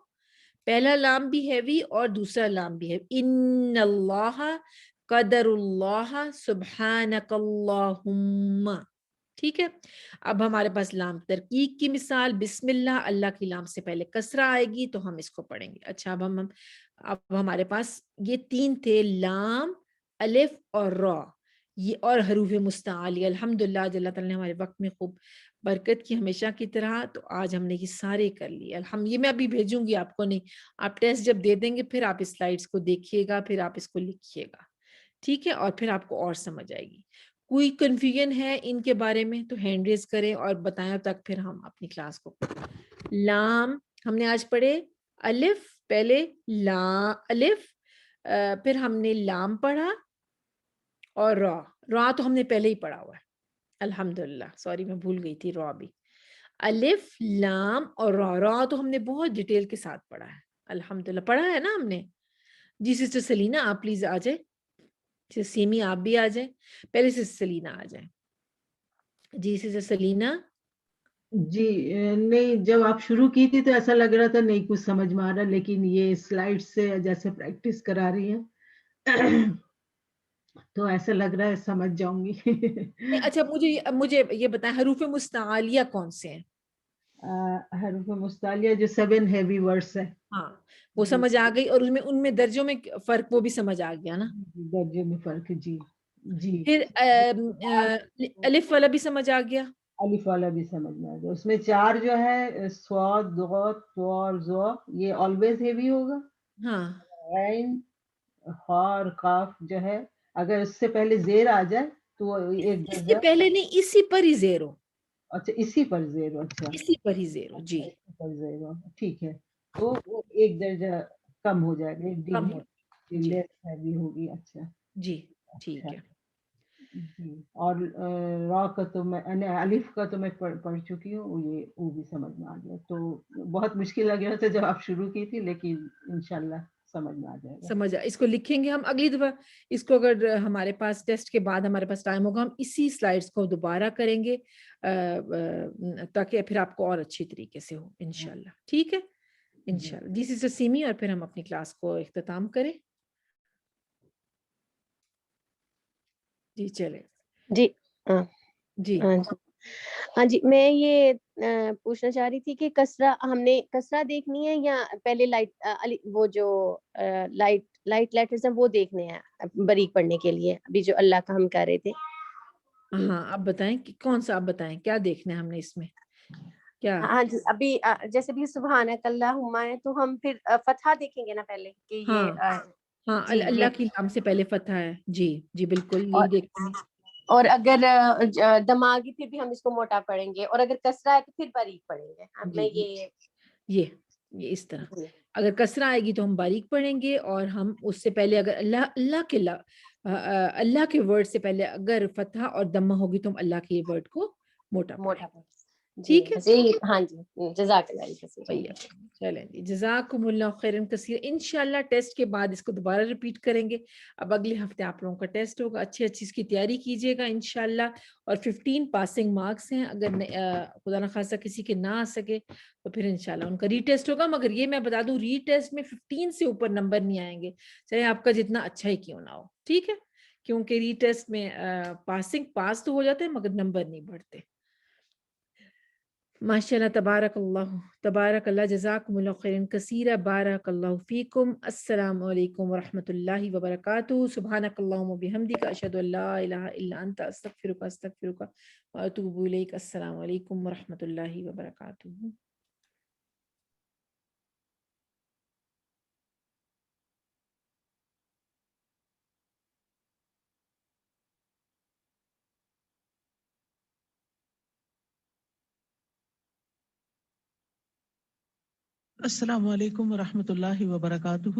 پہلا لام بھی ہیوی اور دوسرا لام بھی ہیوی. ان اللہ قدر اللہ سبحانک اللہم. ٹھیک ہے, اب ہمارے پاس لام ترکیب کی مثال, بسم اللہ, اللہ کی لام سے پہلے کسرہ آئے گی تو ہم اس کو پڑھیں گے. اچھا, اب ہمارے پاس یہ تین تھے, لام, الف اور را, یہ اور حروف مستعلیہ. الحمدللہ آج اللہ تعالیٰ نے ہمارے وقت میں خوب برکت کی ہمیشہ کی طرح, تو آج ہم نے یہ سارے کر لیے. یہ میں ابھی بھیجوں گی آپ کو, نہیں آپ ٹیسٹ جب دے دیں گے پھر آپ اس سلائیڈز کو دیکھیے گا, پھر آپ اس کو لکھیے گا. ٹھیک ہے, اور پھر آپ کو اور سمجھ آئے گی. کوئی کنفیوژن ہے ان کے بارے میں تو ہینڈ ریز کریں اور بتائیں, تک پھر ہم اپنی کلاس کو. لام ہم نے آج پڑھے, الف پہلے, الف, پھر ہم نے لام پڑھا, اور را تو ہم نے پہلے ہی پڑھا ہوا ہے الحمدللہ, سوری میں بھول گئی تھی را بھی. الف, لام اور را تو ہم نے بہت ڈیٹیل کے ساتھ پڑھا ہے الحمدللہ, پڑھا ہے نا ہم نے. جی سسٹر سلینا آپ پلیز آ جائیں, سیمی آپ بھی آ جائیں, پہلے سسٹر سلینا آ جائیں. جی سسٹر سلینا. جی نہیں, جب آپ شروع کی تھی تو ایسا لگ رہا تھا نہیں کچھ سمجھ میں آ رہا, لیکن یہ سلائیڈ سے جیسے پریکٹس کرا رہی ہیں تو ایسا لگ رہا ہے سمجھ جاؤں گی. اچھا, مجھے یہ بتائیں حروف مستعلیہ کون سے ہیں؟ حروف مستعلیہ جو 7 ہیوی ورڈز ہے. ہاں وہ سمجھ آ گئی, اور ان میں درجوں میں فرق وہ بھی سمجھ آ گیا نا. درجے میں فرق, جی جی. پھر الف والا بھی سمجھ آ گیا, الف والا بھی سمجھ میں آ گیا. اس میں 4 جو ہے صاد, ضاد, طا اور ظا, یہ آلویز ہیوی ہوگا. ہاں, عین, خا اور قاف جو ہے اگر اس سے پہلے زیر آ جائے تو وہ ایک اس سے درجہ. پہلے نہیں, اسی پر ہی زیر ہو. اچھا اسی پر زیر ہو. اچھا اسی پر ہی زیر ہو, جی اسی پر زیر ہو, ٹھیک ہے. تو وہ ایک درجہ کم ہو جائے گا, ایک کم ہو, جی لیس ہیوی ہوگی. اچھا جی ٹھیک ہے. جی, اور را کا تو میں, الف کا تو میں پڑھ چکی ہوں, یہ وہ بھی سمجھ میں آ گیا. تو بہت مشکل لگ رہا تھا جب آپ شروع کی تھی, لیکن انشاءاللہ سمجھ میں آ جائے گا. سمجھ اس کو لکھیں گے ہم اگلی دفعہ. اس کو اگر ہمارے پاس ٹیسٹ کے بعد ہمارے پاس ٹائم ہوگا, ہم اسی سلائیڈز کو دوبارہ کریں گے تاکہ پھر آپ کو اور اچھی طریقے سے ہو انشاءاللہ. ٹھیک ہے انشاءاللہ. جی سسٹر سیمی, اور پھر ہم اپنی کلاس کو اختتام کریں. جی چلیں. جی جی ہاں جی, میں یہ پوچھنا چاہ رہی تھی کہ کسرہ, ہم نے کسرہ دیکھنی ہے یا پہلے وہ جو لائٹ لیٹرز ہیں وہ دیکھنے ہیں باریک پڑھنے کے لیے, ابھی جو اللہ کا ہم کہہ رہے تھے. ہاں آپ بتائیں کہ کون سا, آپ بتائیں کیا دیکھنا ہے ہم نے اس میں کیا. ہاں جی, ابھی جیسے بھی سبحانک اللہم ہے تو ہم پھر فتحہ دیکھیں گے نا پہلے کہ ہاں یہ ہاں, جی یہ, اللہ کی نام سے پہلے فتح ہے. جی جی بالکل اور یہی دیکھتے ہیں. اور اگر دماغی پھر بھی ہم اس کو موٹا پڑھیں گے, اور اگر کسرہ ہے تو پھر باریک پڑھیں گے. جی میں یہ اس طرح اگر کسرہ آئے گی تو ہم باریک پڑھیں گے, اور ہم اس سے پہلے اگر اللہ کے ورڈ سے پہلے اگر فتح اور دمہ ہوگی تو ہم اللہ کے ورڈ کو موٹا پڑھیں گے. جی ٹھیک ہے, بس یہی. ہاں جی, جزاک اللہ. چلیں جی, جزاکم اللہ خیرن کثیر. انشاءاللہ ٹیسٹ کے بعد اس کو دوبارہ ریپیٹ کریں گے. اب اگلے ہفتے آپ لوگوں کا ٹیسٹ ہوگا, اچھی اس کی تیاری کیجیے گا انشاءاللہ. اور 15 پاسنگ مارکس ہیں, اگر خدا نخواستہ کسی کے نہ آ سکے تو پھر انشاءاللہ ان کا ری ٹیسٹ ہوگا. مگر یہ میں بتا دوں, ری ٹیسٹ میں 15 سے اوپر نمبر نہیں آئیں گے, چاہے آپ کا جتنا اچھا ہی کیوں نہ ہو. ٹھیک ہے, کیونکہ ری ٹیسٹ میں پاس تو ہو جاتے ہیں مگر نمبر نہیں بڑھتے. ماشاءاللہ, تبارک اللہ, جزاکم اللہ خیرن کثیرا, بارک اللہ فیکم. السلام علیکم ورحمۃ اللہ وبرکاتہ. سبحانک اللہم وبحمدک, اشہد ان لا الہ الا انت, استغفرک واتوب الیک. السلام علیکم ورحمۃ اللہ وبرکاتہ. السلام علیکم ورحمۃ اللہ وبرکاتہ.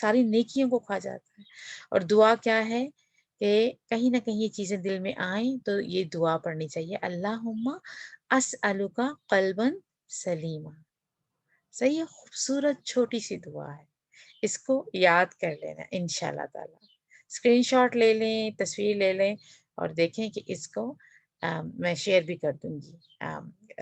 ساری نیکیوں کو کھا جاتا ہے. اور دعا کیا ہے کہ کہیں نہ کہیں یہ چیزیں دل میں آئیں تو یہ دعا پڑھنی چاہیے، اللہم اسألک قلبا سلیما. صحیح ہے، خوبصورت چھوٹی سی دعا ہے، اس کو یاد کر لینا انشاءاللہ تعالی. اسکرین شاٹ لے لیں، تصویر لے لیں اور دیکھیں کہ اس کو میں شیئر بھی کر دوں گی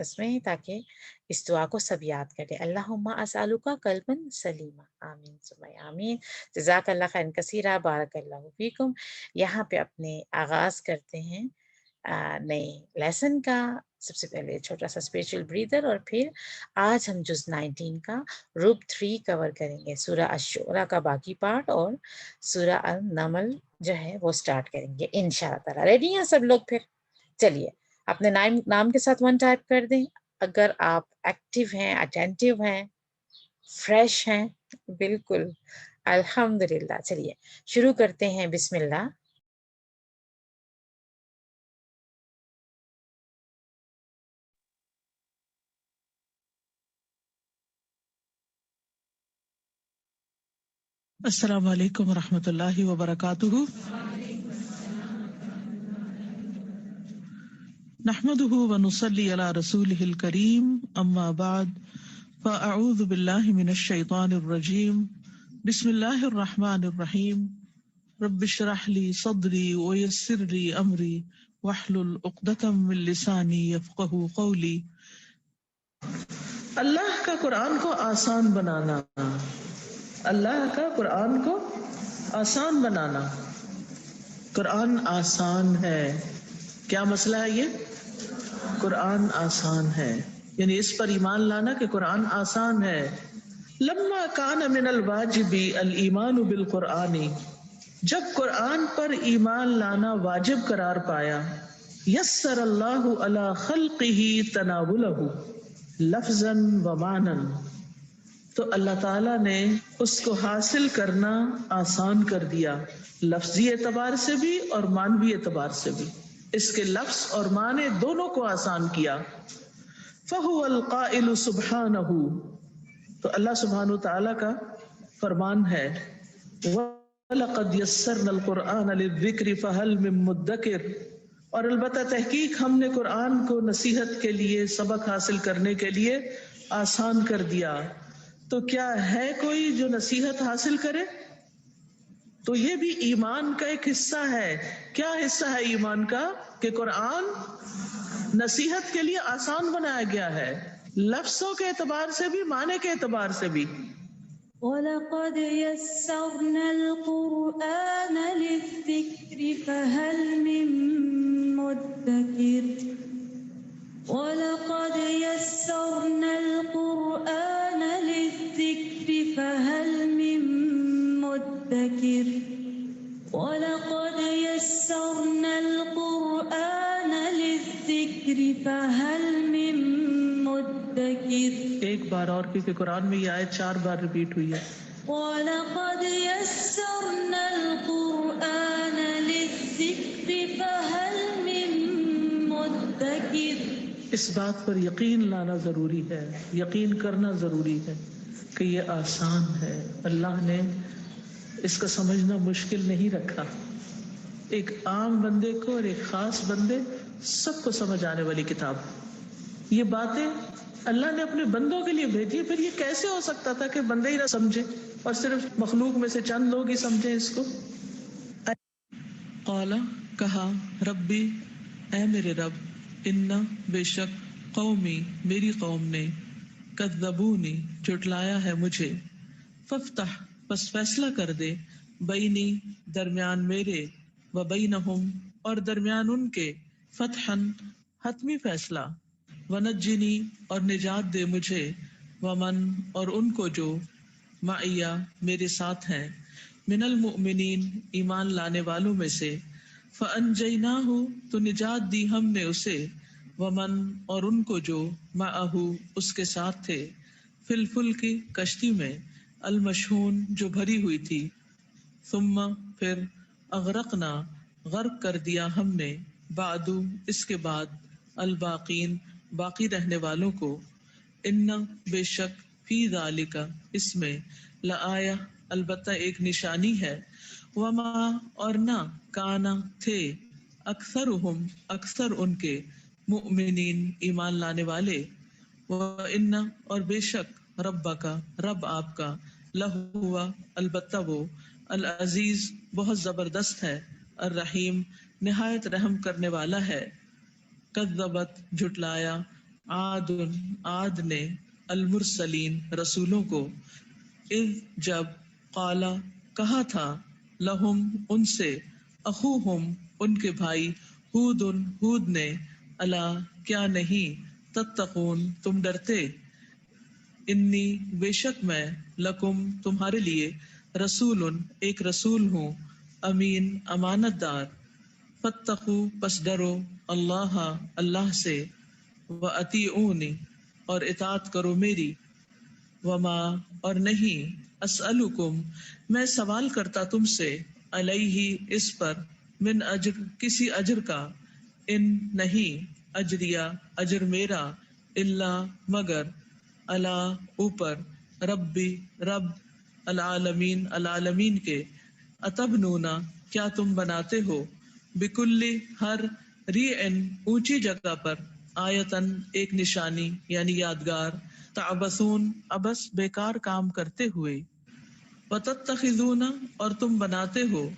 اس میں، تاکہ اس دعا کو سب یاد کریں. اللہم اسألک قلبا سلیما. آمین ثم آمین. جزاک اللہ خیر کثیرہ، بارک اللہ فیکم. یہاں پہ اپنے آغاز کرتے ہیں نئے لیسن کا. سب سے پہلے چھوٹا سا اسپریچول بریدر، اور پھر آج ہم جز 19 کا رب 3 کور کریں گے. سورہ الشورى کا باقی پارٹ اور سورہ النمل جو ہے وہ سٹارٹ کریں گے انشاءاللہ تعالی. ریڈی ہیں سب لوگ؟ پھر چلیے اپنے نام کے ساتھ 1 ٹائپ کر دیں اگر آپ ایکٹیو ہیں، اٹینٹیو ہیں، فریش ہیں. بالکل الحمدللہ. چلیے شروع کرتے ہیں. بسم اللہ. السلام علیکم ورحمۃ اللہ وبرکاتہ. نحمده ونصلي على رسوله الكريم. اما بعد فاعوذ باللہ من الشیطان الرجیم. بسم اللہ الرحمن الرحیم. رب اشرح لي صدری ويسر لي امری واحلل عقدۃ من لسانی یفقهوا قولی. اللہ کا قرآن کو آسان بنانا، اللہ کا قرآن کو آسان بنانا. قرآن آسان ہے. کیا مسئلہ ہے؟ یہ قرآن آسان ہے، یعنی اس پر ایمان لانا کہ قرآن آسان ہے. لما کان من الواجب الایمان بالقرآن، جب قرآن پر ایمان لانا واجب قرار پایا، یسر اللہ علی خلقہ تناولہ لفظا و معنی، تو اللہ تعالیٰ نے اس کو حاصل کرنا آسان کر دیا، لفظی اعتبار سے بھی اور معنوی اعتبار سے بھی. اس کے لفظ اور معنی دونوں کو آسان کیا. فَهُوَ الْقَائِلُ سُبْحَانَهُ، تو اللہ سبحانہ تعالیٰ کا فرمان ہے، وَلَقَدْ يَسَّرْنَا الْقُرْآنَ لِلذِّكْرِ فَهَلْ مِن مُدَّكِرٍ، اور البتہ تحقیق ہم نے قرآن کو نصیحت کے لیے، سبق حاصل کرنے کے لیے آسان کر دیا، تو کیا ہے کوئی جو نصیحت حاصل کرے؟ تو یہ بھی ایمان کا ایک حصہ ہے. کیا حصہ ہے ایمان کا؟ کہ قرآن نصیحت کے لیے آسان بنایا گیا ہے، لفظوں کے اعتبار سے بھی، معنی کے اعتبار سے بھی. وَلَقَدْ يَسَّرْنَا الْقُرْآنَ لِلذِّكْرِ فَهَلْ مِن مُدَّكِرٍ. وَلَقَدْ يَسَّرْنَا الْقُرْآنَ لِلذِّكْرِ فَهَلْ مِن مُدَّكِرٍ. وَلَقَدْ يَسَّرْنَا الْقُرْآنَ لِلذِّكْرِ فَهَلْ مِن مُدَّكِرٍ. ایک بار اور، کیونکہ قرآن میں یہ آیت 4 بار ریپیٹ ہوئی ہے. وَلَقَدْ يَسَّرْنَا الْقُرْآنَ لِلذِّكْرِ فَهَلْ مِن مُدَّكِرٍ. اس بات پر یقین لانا ضروری ہے، یقین کرنا ضروری ہے کہ یہ آسان ہے. اللہ نے اس کا سمجھنا مشکل نہیں رکھا. ایک عام بندے کو اور ایک خاص بندے، سب کو سمجھ آنے والی کتاب. یہ باتیں اللہ نے اپنے بندوں کے لیے بھیجی. پھر یہ کیسے ہو سکتا تھا کہ بندے ہی نہ سمجھے اور صرف مخلوق میں سے چند لوگ ہی سمجھیں اس کو؟ قال، کہا، ربی، اے میرے رب، ان بے شک قومی، میری قوم نے، کذبونی، جھٹلایا ہے مجھے، فافتح، بس فیصلہ کر دے، بینی، درمیان میرے، و بینہم، اور درمیان ان کے، فتحن، حتمی فیصلہ، ونجنی، اور نجات دے مجھے، ومن، اور ان کو جو، معیا، میرے ساتھ ہیں، من المؤمنین، ایمان لانے والوں میں سے، فانجیناہ، تو نجات دی ہم نے اسے، ومن، اور ان کو جو، معہ، اس کے ساتھ تھے، فی الفلک، کشتی میں، المشحون، جو بھری ہوئی تھی، ثم، پھر، اغرقنا، غرق کر دیا ہم نے، بعد، اس کے بعد، الباقین، باقی رہنے والوں کو، ان، بے شک، فی ذالک، اس میں، لآیہ، البتہ ایک نشانی ہے، وما اور نہ کانا تھے، اکثرہم اکثر ان کے، مؤمنین ایمان لانے والے، وَإِنَّ اور بے شک ربک رب آپ کا، لہوا البتہ وہ، العزیز بہت زبردست ہے، الرحیم نہایت رحم کرنے والا ہے۔ کذبت جھٹلایا، عاد عاد نے، المرسلین رسولوں کو، اذ جب، قالا کہا تھا، لہم ان سے، اخوہم ان کے بھائی، ہود ہود نے، الا کیا نہیں، تتقون تم ڈرتے، انی بے شک میں، لکم تمہارے لیے، رسول ایک رسول ہوں، امین امانت دار، فاتقوا پس ڈرو، اللہ اللہ سے، وَأَطِیعُونِ اور اطاعت کرو میری، وما اور نہیں، اسألکم میں سوال کرتا تم سے، علیہ اس پر، من اجر کسی اجر کا، ان نہیں، اجریہ اجر میرا، الا مگر، علی اوپر، ربی رب، العالمین العالمین کے، اتبنونا کیا تم بناتے ہو، بکلی ہر، ریعن اونچی جگہ پر، آیتن ایک نشانی یعنی یادگار، تعبثون ابس بیکار کام کرتے ہوئے، وتتخذون اور تم بناتے ہو،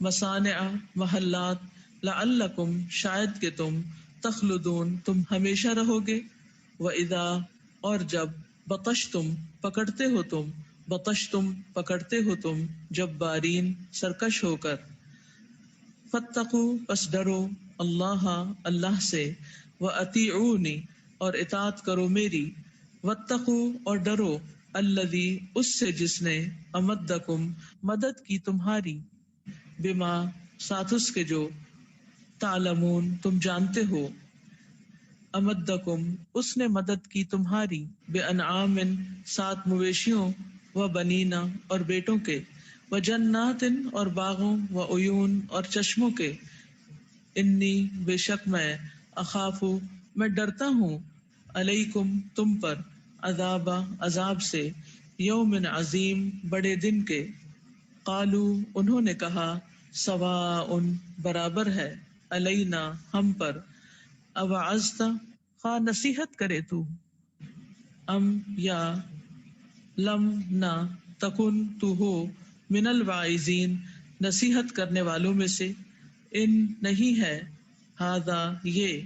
مصانع محلات، لعلکم شاید کہ تم، تخلدون تم ہمیشہ رہو گے، وَإِذَا اور جب، بطشتم پکڑتے ہو تم، بطشتم پکڑتے ہو تم، جبارین سرکش ہو کر، فاتقوا پس ڈرو، اللہ اللہ سے، وَأَطِیعُونِ اور اطاعت کرو میری، واتقوا اور ڈرو، الذی اس سے جس نے، امدکم مدد کی تمہاری، بما ساتھ اس کے جو، تعلمون تم جانتے ہو، امدکم اس نے مدد کی تمہاری، بانعام سات مویشیوں، و بنینا اور بیٹوں کے، وجنات اور باغوں، وعیون اور چشموں کے، انی بے شک میں، اخاف میں ڈرتا ہوں، علیکم تم پر، عذاب سے، یوم عظیم بڑے دن کے، قالو انہوں نے کہا، سواء برابر ہے، علینا ہم پر، اوعظت خواہ نصیحت کرے تو، ام یا لم نہ تکن تو ہو، من الواعظین نصیحت کرنے والوں میں سے، ان نہیں ہے، ہذا یہ،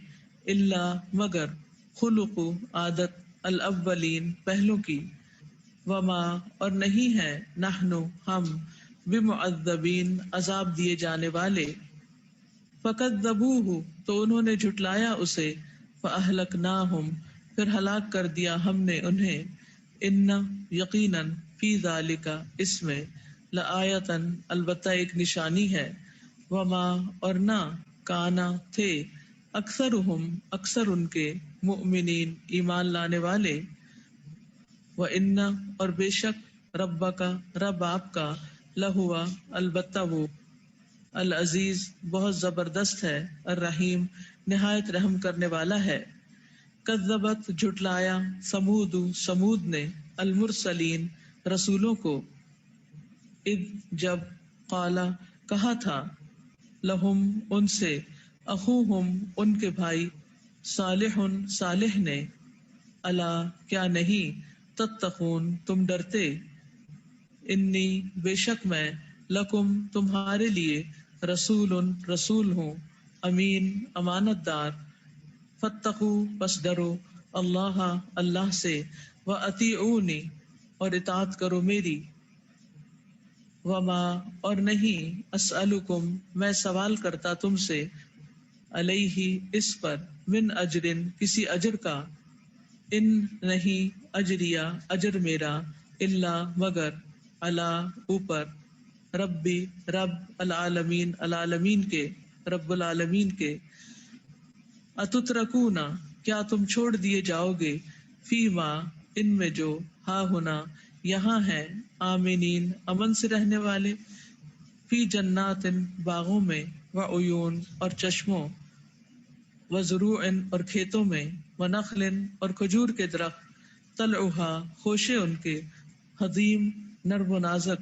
الا مگر، خلق عادت، الاولین پہلوں کی، وما اور نہیں ہے، نحن ہم، بمعذبین عذاب دیے جانے والے، فکذبوہ تو انہوں نے جھٹلایا اسے، فاہلکناہم پھر ہلاک کر دیا ہم نے انہیں، ان یقیناً، فی ذالک اس میں، لآیتن البتہ ایک نشانی ہے، وما اور نہ، کانا تھے، اکثرہم اکثر ان کے، مؤمنین ایمان لانے والے، وَإِنَّ اور بے شک، ربک رب آپ کا، لہوا البتہ وہ، العزیز بہت زبردست ہے، الرحیم نہایت رحم کرنے والا ہے۔ کذبت جھٹلایا، سمود سمود نے، المرسلین رسولوں کو، اذ جب، قالا کہا تھا، لہم ان سے، اخوہم ان کے بھائی، صالح صالح نے، الا کیا نہیں، تتقون تم ڈرتے، انی بے شک میں، لکم تمہارے لیے، رسول رسول ہوں، امین امانت دار، فاتقوا پس ڈرو، اللہ اللہ سے، وَأَطِیعُونِ اور اطاعت کرو میری، وما اور نہیں، اسألکم میں سوال کرتا تم سے، علیہ اس پر، من اجرن کسی اجر کا، ان نہیں، اجریہ اجر میرا، الا مگر، علی اوپر، ربی رب، العالمین العالمین کے، رب العالمین کے، اتترکون کیا تم چھوڑ دیے جاؤ گے، فی ما ان میں جو، ہا ہونا یہاں ہے، آمینین امن سے رہنے والے، فی جنات باغوں میں، وعیون اور چشموں، وزروع اور کھیتوں میں، ونخل اور کھجور کے درخت، طلعھا خوشے ان کے، حضیم نرم و نازک،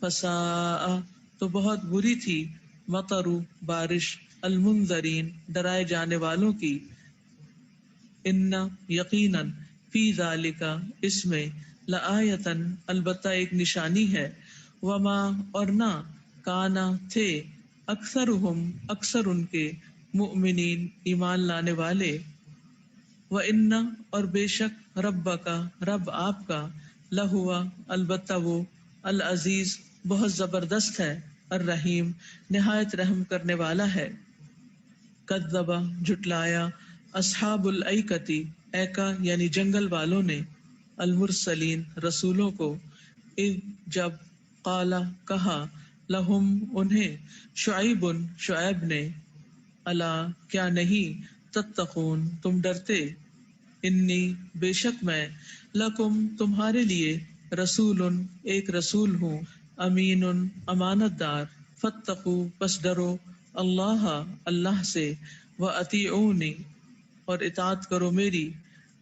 فساء تو بہت بری تھی مطرو بارش المنذرین ڈرائے جانے والوں کی، ان یقیناً فی ذالکا اس میں لآیتن البتہ ایک نشانی ہے، وما اور نہ کانا تھے اکثرہم اکثر ان کے مؤمنین ایمان لانے والے، وَإِنَّ اور بے شک ربک رب آپ کا لہوا البتہ وہ العزیز بہت زبردست ہے، الرحیم نہایت رحم کرنے والا ہے۔ کذب جھٹلایا اصحاب الایکتی ایکا یعنی جنگل والوں نے، المرسلین رسولوں کو، اذ جب قال کہا لہم انہیں شعیب شعیب نے، الا کیا نہیں تتقون تم ڈرتے، انی بے شک میں لکم تمہارے لیے رسول ایک رسول ہوں، امین امانت دار، فاتقوا پس ڈرو اللہ اللہ سے، واطیعونی اور اطاعت کرو میری،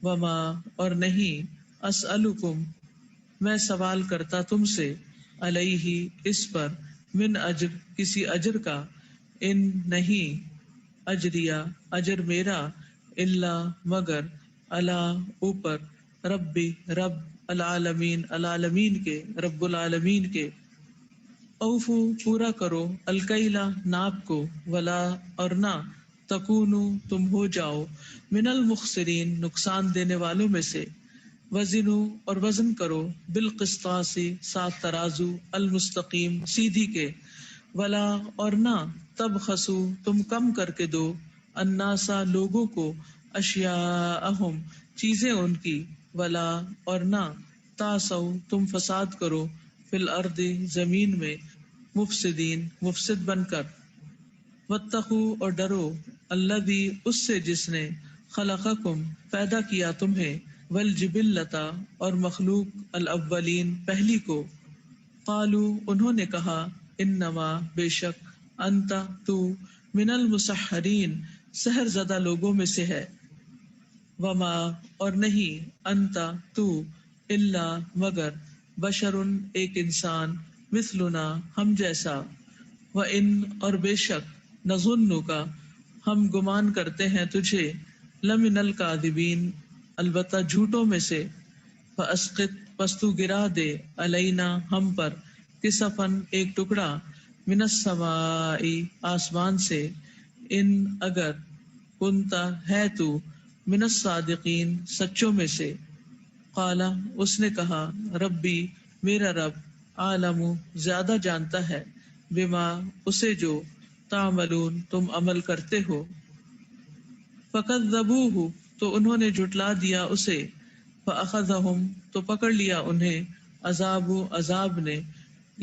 وما اور نہیں اسألکم میں سوال کرتا تم سے، علیہ اس پر، من اجر کسی اجر کا، ان نہیں اجریہ اجر میرا، اللہ مگر، اللہ اوپر، ربی رب العالمین العالمین کے، رب العالمین کے، اوفو پورا کرو الکیلا ناپ کو، ولا اور نہ تکونو تم ہو جاؤ، من المخسرین نقصان دینے والوں میں سے، وزنو اور وزن کرو، بالقسطاس سات ترازو، المستقیم سیدھی کے، ولا اور نہ تبخسو تم کم کر کے دو، الناسا لوگوں کو، اشیاءہم چیزیں ان کی، ولا اور نہ تاسو تم فساد کرو، فی الارض زمین میں، مفسدین مفسد بن کر، واتقوا اور ڈرو الذی اس سے جس نے خلقکم پیدا کیا تمہیں، والجبلۃ اور مخلوق الاولین پہلی کو، قالو انہوں نے کہا، انما بے شک، انت تو، من المسحرین سحر زدہ لوگوں میں سے ہے، وما اور نہیں انت تو، الا مگر، بشر ایک انسان، مثلنا ہم جیسا، وَإِن اور بے شک، نظنک ہم گمان کرتے ہیں تجھے، لمن الکاذبین البتہ جھوٹوں میں سے، فاسقط پس تو گرا دے، علینا ہم پر، کسفن ایک ٹکڑا، من السماء آسمان سے، ان اگر، کنتا ہے تو، من الصادقین سچوں میں سے، قالا اس نے کہا، ربی میرا رب، عالم زیادہ جانتا ہے، بما اسے جو، تعملون تم عمل کرتے ہو، فکذبوہ تو انہوں نے جھٹلا دیا اسے، فاخذہم تو پکڑ لیا انہیں، عذاب نے،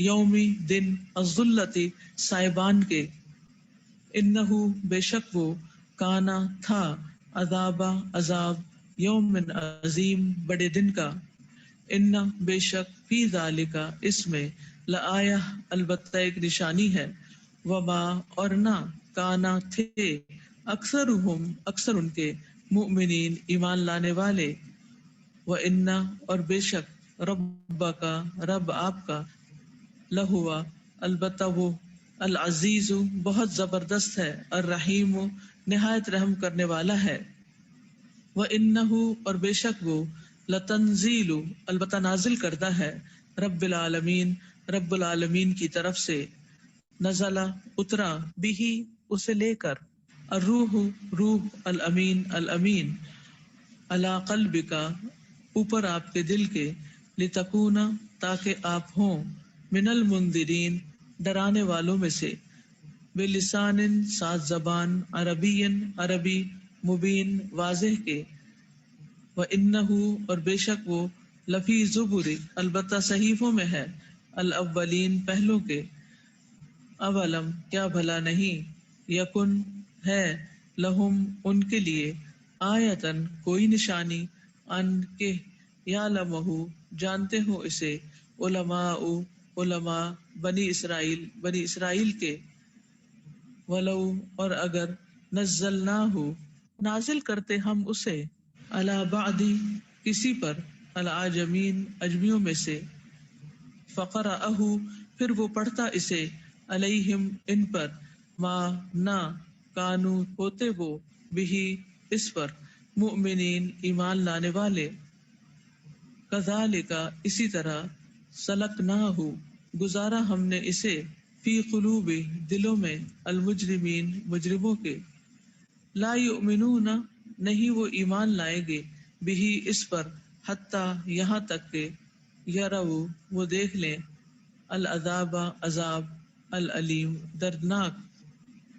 یومی دن، الذلۃ سائبان کے، انہو بے شک وہ، کانا تھا، عذاب یوم عظیم بڑے دن کا، ان بے شک فی ذالکا اس میں، لآیہ البتہ ایک نشانی ہے، وما اور نہ کانا تھے اکثرہم اکثر ان کے، مؤمنین ایمان لانے والے، وَإِنَّ اور بے شک ربک رب آپ کا، لہوا البتہ وہ، العزیز بہت زبردست ہے، الرحیم نہایت رحم کرنے والا ہے، وَإِنَّهُ اور بے شک وہ، لتنزیل البتہ نازل کردہ ہے، رب العالمین رب العالمین کی طرف سے، نزل اترا، بھی اسے لے کر، الروح روح، الامین الامین، علی قلبک اوپر آپ کے دل کے، لتکون تاکہ آپ ہوں، من المنذرین ڈرانے والوں میں سے، بلسان سات زبان، عربی عربی، مبین واضح کے، وَإِنَّهُ اور بے شک وہ، لفی زبر البتہ صحیفوں میں ہے، الاولین پہلوں کے، اولم کیا بھلا نہیں، یکن ہے، لہم ان کے لیے، آیتن کوئی نشانی، ان کے، یعلمہ جانتے ہو اسے، علماء بنی اسرائیل کے، ولو اور اگر، نزلناہ نازل کرتے ہم اسے، علی بعض کسی پر، العاجمین اجمیوں میں سے، فقرأہ پھر وہ پڑھتا اسے علیہم ان پر ما نہ کانو ہوتے وہ بہی اس پر مؤمنین ایمان لانے والے کذالک اسی طرح سلکناہ گزارا ہم نے اسے فی قلوب دلوں میں المجرمین مجرموں کے لا یؤمنون نہیں وہ ایمان لائیں گے بہی اس پر حتی یہاں تک کہ یرو وہ دیکھ لیں العذاب عذاب العلیم دردناک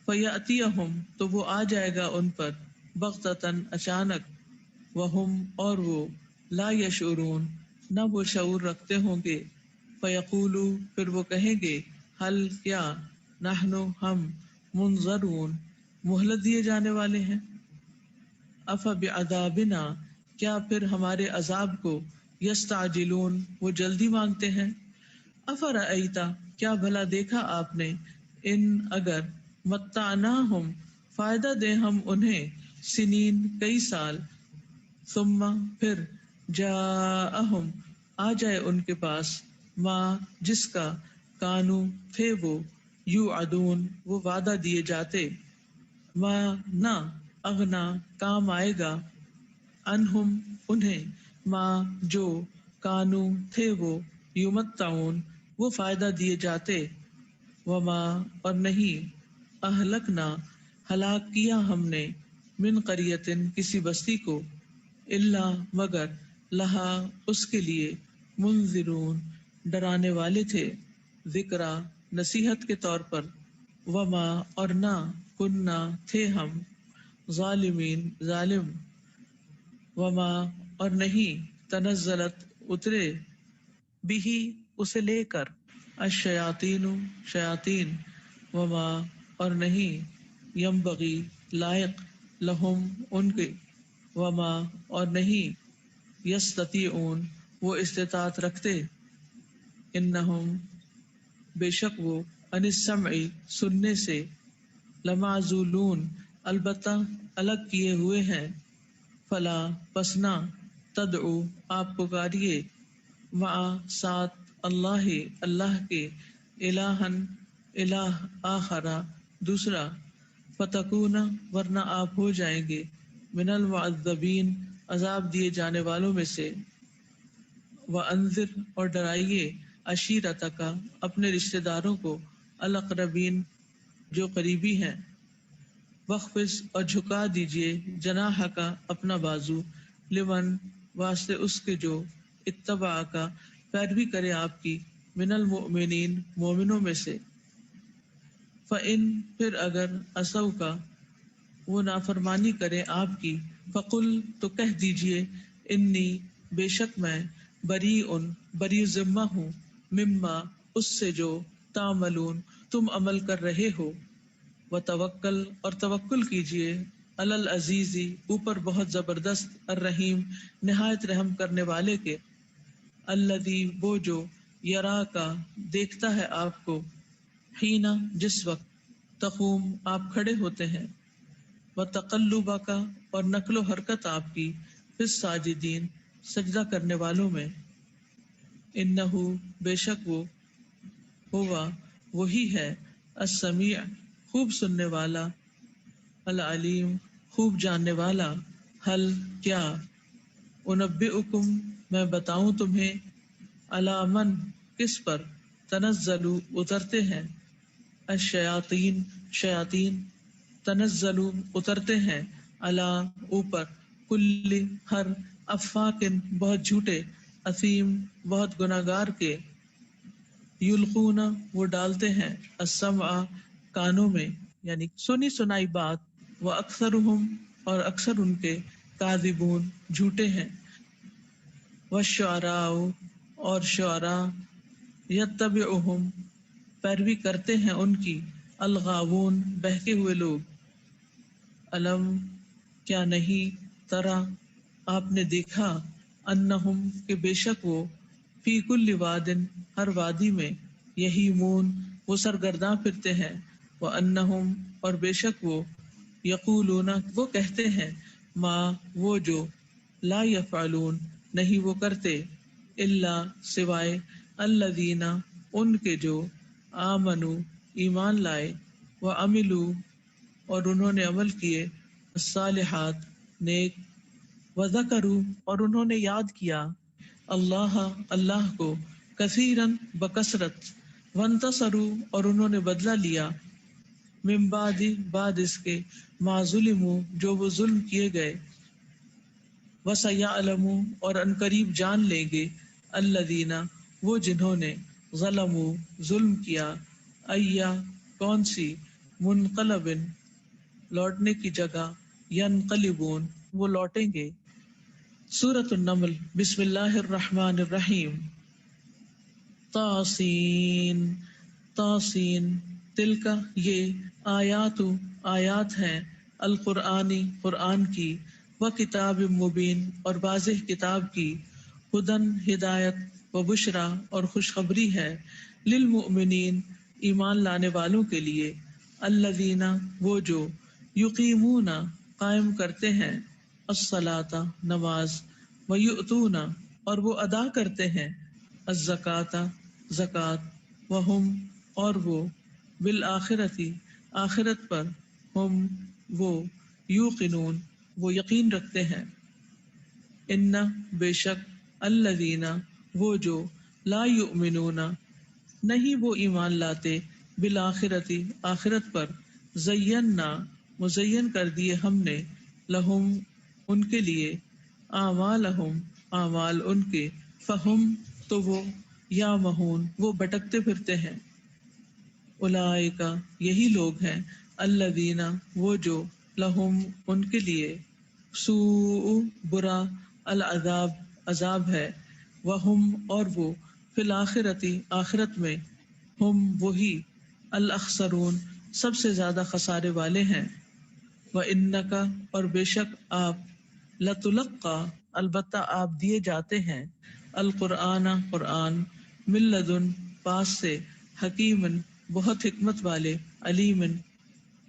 فیاتیہم تو وہ آ جائے گا ان پر بغتتاً اچانک وہم اور وہ لا یشعرون نہ وہ شعور رکھتے ہوں گے فیقولو پھر وہ کہیں گے حل کیا نحنو ہم منظرون مہلت دیے جانے والے ہیں افبعذابنا کیا پھر ہمارے عذاب کو یستعجلون وہ جلدی مانگتے ہیں افرأیتا کیا بھلا دیکھا آپ نے ان اگر متعناہم فائدہ دیں ہم انہیں سنین کئی سال ثم پھر جاءہم آ جائے ان کے پاس ما جس کا کانو تھے وہ یوعدون وہ وعدہ دیے جاتے ما نہ اغنا کام آئے گا انہم انہیں ما جو کانو تھے وہ یمتعون وہ فائدہ دیے جاتے وما اور نہیں اہلکنا ہلاک کیا ہم نے من قریتن کسی بستی کو الا مگر لہا اس کے لیے منذرون ڈرانے والے تھے ذکرا نصیحت کے طور پر وما اور نہ کننا تھے ہم ظالمین ظالم وما اور نہیں تنزلت اترے بھی اسے لے کر الشیاطین شیاطین وما اور نہیں ینبغی لائق لہم ان کے وما اور نہیں یستطیعون وہ استطاعت رکھتے انہم بے شک وہ عن السمع سننے سے لمعزولون البتہ الگ کیے ہوئے ہیں فلا پسنا تدعو آپ پکاریے مع ساتھ اللہ اللہ کے الہن الہ آخرا دوسرا فتکون ورنہ آپ ہو جائیں گے من المعذبین عذاب دیے جانے والوں میں سے وانذر اور ڈرائیے عشیرتک اپنے رشتہ داروں کو الاقربین جو قریبی ہیں وخفض اور جھکا دیجئے جناح کا اپنا بازو لمن واسطے اس کے جو اتبع کا پیروی کرے آپ کی من المؤمنین مومنوں میں سے فإن پھر اگر عصوا کا وہ نافرمانی کرے آپ کی فقل تو کہہ دیجئے انی بے شک میں بری ذمہ ہوں مما اس سے جو تعملون تم عمل کر رہے ہو وتوکل اور توکل کیجئے علی العزیزی اوپر بہت زبردست الرحیم نہایت رحم کرنے والے کے الذی وہ جو یرا کا دیکھتا ہے آپ کو حین جس وقت تقوم آپ کھڑے ہوتے ہیں وتقلبک اور نقل و حرکت آپ کی فی الساجدین سجدہ کرنے والوں میں انہ بے شک وہ ہوا وہی ہے السمیع خوب سننے والا العلیم خوب جاننے والا حل کیا انبئکم میں بتاؤں تمہیں علی من کس پر تنزل اترتے ہیں الشیاطین شیاطین تنزل اترتے ہیں علی اوپر کل ہر افاکن بہت جھوٹے اثیم بہت گناہگار کے یلقون وہ ڈالتے ہیں السمع کانوں میں یعنی سنی سنائی بات وہ اکثرہم اور اکثر ان کے کاذبون جھوٹے ہیں والشعراء اور شعراء یتبعہم پیروی کرتے ہیں ان کی الغاوون بہکے ہوئے لوگ علم کیا نہیں ترا آپ نے دیکھا انہم کہ بے شک وہ فی کل وادن ہر وادی میں یہیمون وہ سرگرداں پھرتے ہیں وانہم اور بے شک وہ یقولون وہ کہتے ہیں ما وہ جو لا یفعلون نہیں وہ کرتے الا سوائے الذین ان کے جو آمنو ایمان لائے، و عملو اور انہوں نے عمل کیے، الصالحات نیک، و ذکروا اور انہوں نے یاد کیا، اللہ اللہ کو، کثیرن بکثرت، وانتصروا اور انہوں نے بدلہ لیا، من بعد اس کے، ما ظلموا جو وہ ظلم کیے گئے، وسیعلموا اور ان قریب جان لیں گے، الذین وہ جنہوں نے، ظلموا ظلم کیا، ایا کون سی، منقلب لوٹنے کی جگہ، ینقلبون وہ لوٹیں گے۔ سورۃ النمل، بسم اللہ الرحمن الرحیم۔ طاسین طاسین، تلک یہ، آیات ہیں، القرآنی قرآن کی، و کتاب مبین اور واضح کتاب کی، ہدن ہدایت، و بشرا اور خوشخبری ہے، للمؤمنین ایمان لانے والوں کے لیے، الذین وہ جو، یقیمون قائم کرتے ہیں، الصلاۃ نماز، ویؤتون اور وہ ادا کرتے ہیں، الزکوٰۃ زکوٰۃ، وہم اور وہ، بالآخرۃ آخرت پر، ہم وہ، یوقنون وہ یقین رکھتے ہیں، ان بے شک، الذین وہ جو، لا یؤمنون نہیں وہ ایمان لاتے، بالآخرۃ آخرت پر، زینا مزین کر دیے ہم نے، لہم ان کے لیے، اعمالہم اعمال ان کے، فہم تو وہ، یا مہون وہ بھٹکتے پھرتے ہیں، اولئک یہی لوگ ہیں، الذین وہ جو، لہم ان کے لیے، سوء برا، العذاب عذاب ہے، وہم اور وہ، فی الآخرۃ آخرت میں، ہم وہی، الاخسرون سب سے زیادہ خسارے والے ہیں، وَإِنَّكَ اور بے شک آپ، لَتُلَقَّى البتہ آپ دیے جاتے ہیں، القرآن قرآن، من لدن پاس سے، حکیم بہت حکمت والے، علیم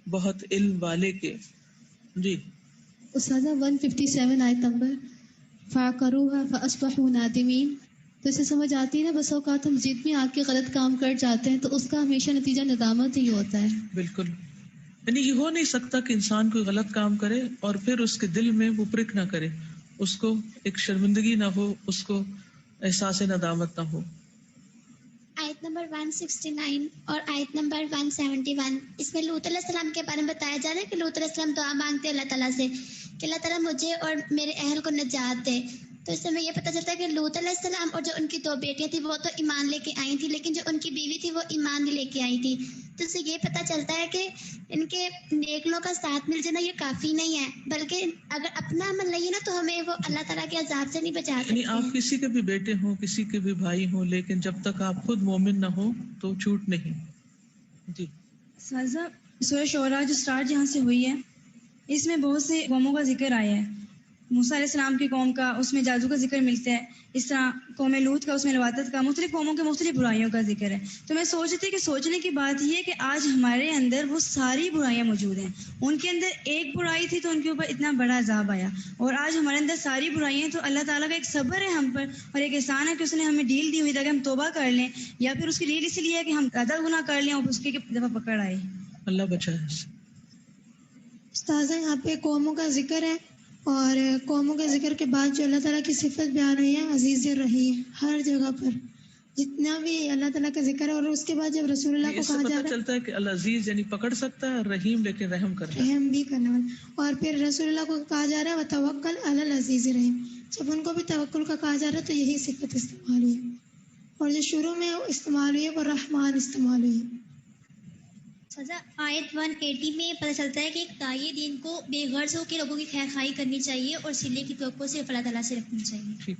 بہت علم والے کے۔ جی استاذہ 157 آیت نمبر، فَعَقَرُوهَا فَأَصْبَحُوا نَادِمِينَ، تو اسے سمجھ آتی ہے نا، بس اوقات ہم جد میں آ کے غلط کام کر جاتے ہیں تو اس کا ہمیشہ نتیجہ ندامت ہی ہوتا ہے۔ بالکل، یعنی یہ ہو نہیں سکتا کہ انسان کوئی غلط کام کرے اور پھر اس کے دل میں وہ پرک نہ کرے، اس کو ایک شرمندگی نہ ہو، اس کو احساس ندامت نہ ہو۔ آیت نمبر 169 اور آیت نمبر 171، اس میں لوط علیہ السلام کے بارے میں بتایا جا رہا ہے کہ لوط علیہ السلام دعا مانگتے ہیں اللہ تعالیٰ سے کہ اللہ تعالیٰ مجھے اور میرے اہل کو نجات دے۔ تو اس سے ہمیں یہ پتہ چلتا ہے کہ لوط علیہ السلام اور جو ان کی 2 بیٹیاں تھیں وہ تو ایمان لے کے آئی تھیں، لیکن جو ان کی بیوی تھی وہ ایمان نہیں لے کے آئی تھی۔ تو اس سے یہ پتہ چلتا ہے کہ ان کے نیک لوگوں کا ساتھ مل جانا یہ کافی نہیں ہے، بلکہ اگر اپنا عمل نہیں ہے نا تو ہمیں وہ اللہ تعالیٰ کے عذاب سے نہیں بچا یعنی سکتے آپ ہیں۔ کسی کے بھی بیٹے ہوں، کسی کے بھی بھائی ہوں، لیکن جب تک آپ خود مومن نہ ہو تو چھوٹ نہیں۔ جی سازا سورہ شعراء جو سٹارٹ جہاں سے ہوئی ہے، اس میں بہت سے قوموں کا ذکر آیا ہے۔ موسیٰ علیہ السلام کی قوم کا، اس میں جادو کا ذکر ملتا ہے، اس طرح قوم لوط کا، اس میں لواطت کا، مختلف قوموں کے مختلف برائیوں کا ذکر ہے۔ تو میں سوچ رہی تھی کہ سوچنے کی بات یہ ہے کہ آج ہمارے اندر وہ ساری برائیاں موجود ہیں۔ ان کے اندر ایک برائی تھی تو ان کے اوپر اتنا بڑا عذاب آیا، اور آج ہمارے اندر ساری برائیاں ہیں تو اللہ تعالیٰ کا ایک صبر ہے ہم پر، اور ایک احسان ہے کہ اس نے ہمیں ڈیل دی ہوئی تاکہ ہم توبہ کر لیں، یا پھر اس کی ڈیل اس لیے ہے کہ ہم زیادہ گناہ کر لیں اور اس کی دفعہ پکڑ آئے۔ اللہ بچائے۔ استاذہ یہاں پہ قوموں کا ذکر ہے، اور قوموں کے ذکر کے بعد جو اللہ تعالیٰ کی صفت بیان ہوئی ہے عزیز الرحیم، ہر جگہ پر جتنا بھی اللہ تعالیٰ کا ذکر ہے، اور اس کے بعد جب رسول اللہ کو اس سے کہا جا پتہ رہا چلتا ہے کہ العزیز یعنی پکڑ سکتا ہے، اور رحیم لیکن رحم کرتا ہے، رحم بھی کرنے والا، اور پھر رسول اللہ کو کہا جا رہا ہے وتوکل علی العزیز الرحیم، جب ان کو بھی توکل کا کہا جا رہا ہے تو یہی صفت استعمال ہوئی ہے، اور جو شروع میں استعمال ہوئی ہے وہ رحمان استعمال ہوئی ہے۔ سزا آیت 180 میں پتہ چلتا ہے کہ ایک داعی دین کو بے غرض ہو کے لوگوں کی خیر خواہی کرنی چاہیے اور صلے کی توقع صرف اللہ تعالیٰ سے رکھنی چاہیے۔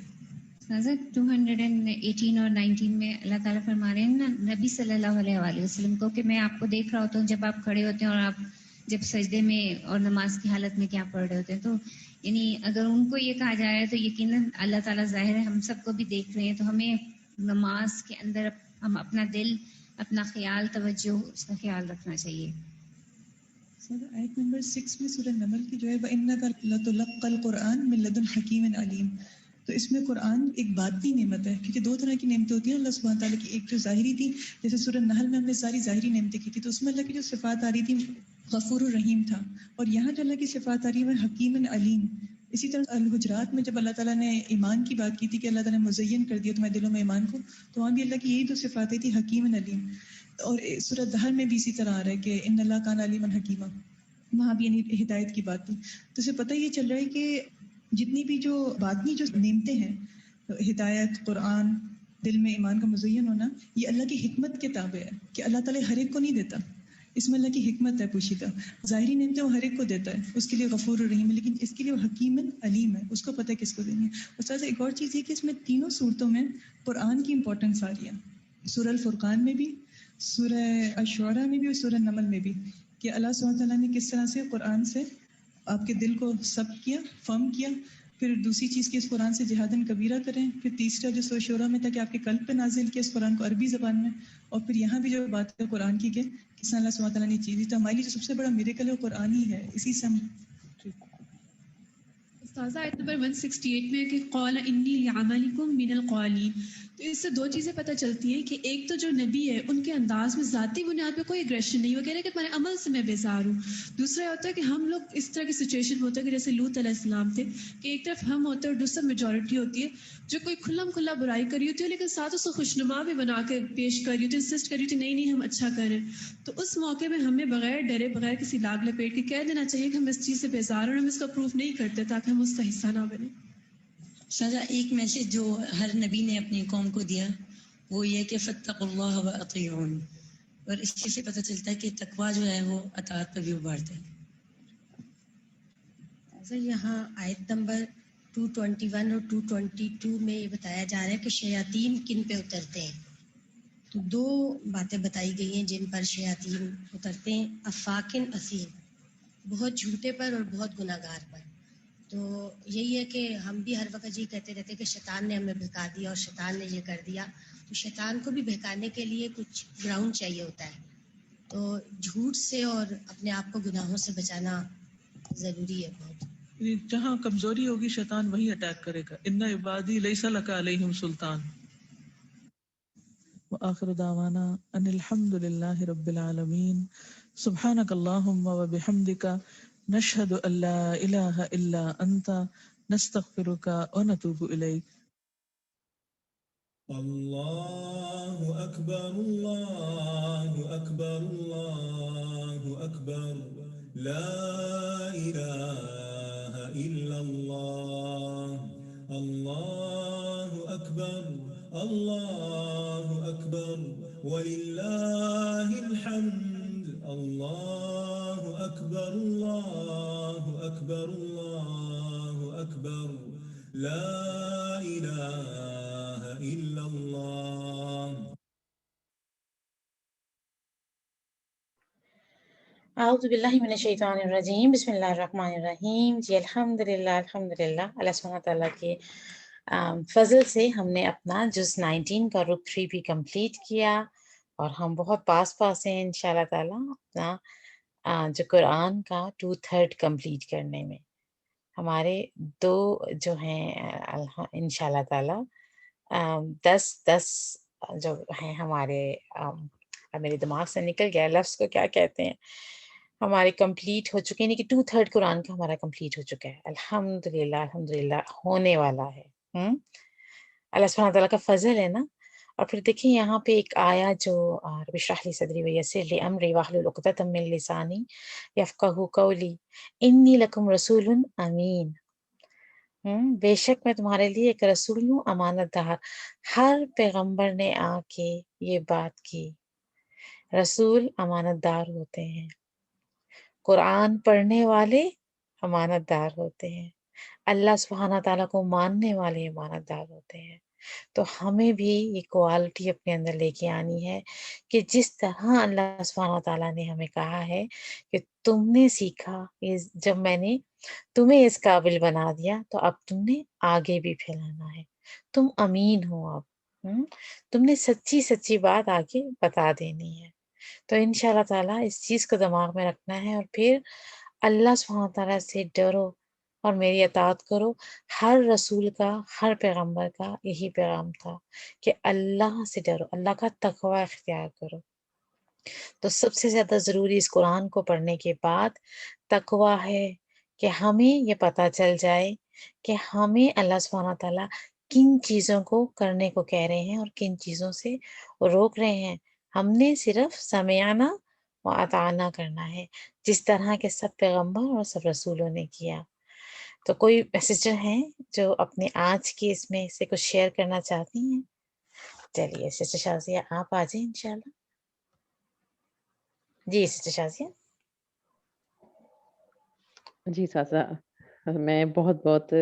حضرت 218 اور 19 میں اللہ تعالیٰ فرما رہے ہیں نا نبی صلی اللہ علیہ وآلہ وسلم کو کہ میں آپ کو دیکھ رہا ہوتا ہوں جب آپ کھڑے ہوتے ہیں اور آپ جب سجدے میں اور نماز کی حالت میں کیا پڑھ رہے ہوتے ہیں۔ تو یعنی اگر ان کو یہ کہا جا رہا ہے تو یقیناً اللہ تعالیٰ ظاہر ہے ہم سب کو بھی دیکھ رہے ہیں، تو ہمیں نماز کے اندر ہم اپنا دل، اپنا خیال، توجہ، اس کا خیال رکھنا چاہیے۔ سر آیت نمبر 6 میں سورہ نمل کی جو ہے وَإِنَّكَ لَتُلَقَّى الْقُرْآنَ مِن لَدُنْ حَكِيمٍ عَلِيمٍ، تو اس میں قرآن ایک باطنی نعمت ہے، کیونکہ دو طرح کی نعمتیں ہوتی ہیں اللہ سبحانہ تعالیٰ کی. ایک جو ظاہری تھی، جیسے سورہ نحل میں ہم نے ساری ظاہری نعمتیں کی تھی، تو اس میں اللہ کی جو صفات آ رہی تھی غفور الرحیم تھا، اور یہاں جو اللہ کی صفات آ رہی ہے وہ حکیم علیم. اسی طرح الحجرات میں جب اللہ تعالیٰ نے ایمان کی بات کی تھی کہ اللہ تعالیٰ نے مزین کر دیا تمہارے دلوں میں ایمان کو، تو وہاں بھی اللہ کی یہی دو صفاتیں تھی، حکیم علیم. اور سورہ دہر میں بھی اسی طرح آ رہا ہے کہ ان اللہ کان علیما حکیما، وہاں بھی یعنی ہدایت کی بات تھی. تو اسے پتہ یہ چل رہا ہے کہ جتنی بھی جو باطنی جو نعمتیں ہیں، ہدایت، قرآن، دل میں ایمان کا مزین ہونا، یہ اللہ کی حکمت کے تابع ہے کہ اللہ تعالیٰ ہر ایک کو نہیں دیتا، اس میں اللہ کی حکمت ہے پوشیدہ. ظاہری نعمتیں وہ ہر ایک کو دیتا ہے، اس کے لیے غفور الرحیم ہے، لیکن اس کے لیے وہ حکیم علیم ہے، اس کو پتہ ہے کس کو دینی ہے. استاذ ایک اور چیز یہ کہ اس میں تینوں صورتوں میں قرآن کی امپورٹنس آ رہی ہے، سورہ الفرقان میں بھی، سورہ الشعراء میں بھی، اور سورہ نمل میں بھی، کہ اللہ سبحانہ تعالیٰ نے کس طرح سے قرآن سے آپ کے دل کو سب کیا، فہم کیا. پھر دوسری چیز کہ اس قرآن سے جہادن کبیرہ کریں. پھر تیسرا جو سورہ شورا میں تھا کہ آپ کے قلب پہ نازل کیا اس قرآن کو عربی زبان میں. اور پھر یہاں بھی جو بات ہے قرآن کی کہ کس طرح اللہ سبحانہ تعالیٰ نے چیز دی. تو ہمارے لیے جو سب سے بڑا میریکل ہے وہ قرآن ہی ہے. اسی سے ہم استاذہ آیت نمبر 168 میں کہ قال انی لعملکم من القالین. تو اس سے دو چیزیں پتہ چلتی ہیں کہ ایک تو جو نبی ہے ان کے انداز میں ذاتی بنیاد پہ کوئی اگریشن نہیں، وہ کہہ رہے کہ تمہارے عمل سے میں بیزار ہوں. دوسرا یہ ہوتا ہے کہ ہم لوگ اس طرح کی سچویشن ہوتا ہے کہ جیسے لوط علیہ السلام تھے کہ ایک طرف ہم ہوتے ہیں اور دوسرا میجورٹی ہوتی ہے جو کوئی کھلم کھلا برائی کری ہوتی ہے لیکن ساتھ اس کو خوشنما بھی بنا کے پیش کری ہوتی ہے، انسسٹ کری ہوتی ہے نہیں ہم اچھا کریں. تو اس موقع میں ہمیں بغیر ڈرے، بغیر کسی لاگ لپیٹ کے کہہ دینا چاہیے کہ ہم اس چیز سے بیزار اور ہم اس کا پروف نہیں کرتے تاکہ ہم اس کا حصہ نہ بنیں. سزا ایک میسج جو ہر نبی نے اپنی قوم کو دیا وہ یہ کہ فاتقوا اللہ واطیعون، اور اس چیز سے پتہ چلتا ہے کہ تقویٰ جو ہے وہ اطاعت پر بھی ابھارتا ہے. سر یہاں آیت نمبر 221 اور 222 میں یہ بتایا جا رہا ہے کہ شیاطین کن پہ اترتے ہیں. تو دو باتیں بتائی گئی ہیں جن پر شیاطین اترتے ہیں، افاکن اثیم، بہت جھوٹے پر اور بہت گناہ گار پر. تو یہی ہے کہ ہم بھی ہر وقت یہ کہتے رہتے کہ شیطان نے ہمیں بہکا دیا اور شیطان نے یہ کر دیا. تو شیطان کو بھی بہکانے کے لیے کچھ گراؤنڈ چاہیے ہوتا ہے. تو جھوٹ سے اور اپنے آپ کو گناہوں سے بچانا ضروری ہے بہت. جہاں کمزوری ہوگی شیطان وہی اٹیک کرے گا. ان عبادی لیس لک علیہم سلطان. وآخر دعوانا ان الحمد للہ رب العالمین. سبحانک اللہم وبحمدک نشہد ان لا الہ الا انت نستغفرک ونتوب الیک. اللہ اکبر اللہ اکبر اللہ اکبر لا الہ الا اللہ اللہ اکبر اللہ اکبر وللہ الحمد اللہ اکبر اللہ اکبر اللہ اکبر لا الہ الا اللہ. اعوذ باللہ من الشیطان الرجیم، بسم اللہ الرحمن الرحیم. جی الحمدللہ اللہ سبحانہ تعالیٰ کے فضل سے ہم نے اپنا جز 19 کا رک 3 بھی کمپلیٹ کیا اور ہم بہت پاس ہیں انشاءاللہ تعالیٰ اپنا جو قرآن کا 2/3 کمپلیٹ کرنے میں. ہمارے دو جو ہیں انشاءاللہ تعالیٰ 10 جو ہیں ہمارے میرے دماغ سے نکل گیا لفظ کو کیا کہتے ہیں، ہمارے کمپلیٹ ہو چکے ہیں کہ 2/3 قرآن کا ہمارا کمپلیٹ ہو چکا ہے. الحمدللہ ہونے والا ہے. اللہ سبحانہ تعالیٰ کا فضل ہے نا. اور پھر دیکھیں یہاں پہ ایک آیا جو رب اشرح لی صدری ویسر لی امری واحلل عقدۃ من لسانی یفقہوا قولی انی لکم رسول امین. بے شک میں تمہارے لیے ایک رسول ہوں امانت دار. ہر پیغمبر نے آ کے یہ بات کی، رسول امانت دار ہوتے ہیں، قرآن پڑھنے والے امانت دار ہوتے ہیں، اللہ سبحانہ تعالیٰ کو ماننے والے امانت دار ہوتے ہیں. تو ہمیں بھی یہ کوالٹی اپنے اندر لے کے آنی ہے کہ جس طرح اللہ سبحانہ تعالیٰ نے ہمیں کہا ہے کہ تم نے سیکھا، جب میں نے تمہیں اس قابل بنا دیا تو اب تم نے آگے بھی پھیلانا ہے. تم امین ہو، اب تم نے سچی بات آگے بتا دینی ہے. تو انشاءاللہ تعالیٰ اس چیز کو دماغ میں رکھنا ہے اور پھر اللہ سبحانہ تعالیٰ سے ڈرو اور میری اطاعت کرو. ہر رسول کا، ہر پیغمبر کا یہی پیغام تھا کہ اللہ سے ڈرو، اللہ کا تقوی اختیار کرو. تو سب سے زیادہ ضروری اس قرآن کو پڑھنے کے بعد تقوی ہے کہ ہمیں یہ پتہ چل جائے کہ ہمیں اللہ سبحانہ تعالیٰ کن چیزوں کو کرنے کو کہہ رہے ہیں اور کن چیزوں سے روک رہے ہیں. ہم نے صرف سمعنا و اطعنا کرنا ہے، جس طرح کے سب پیغمبر اور سب رسولوں نے کیا. تو کوئی سسٹر ہیں جو اپنے آج کی اس میں سے کچھ شیئر کرنا چاہتی ہیں؟ چلیے سسٹر شازیہ آپ آ جائیں انشاءاللہ. جی سسٹر شازیہ. جی ساسا، میں بہت بہت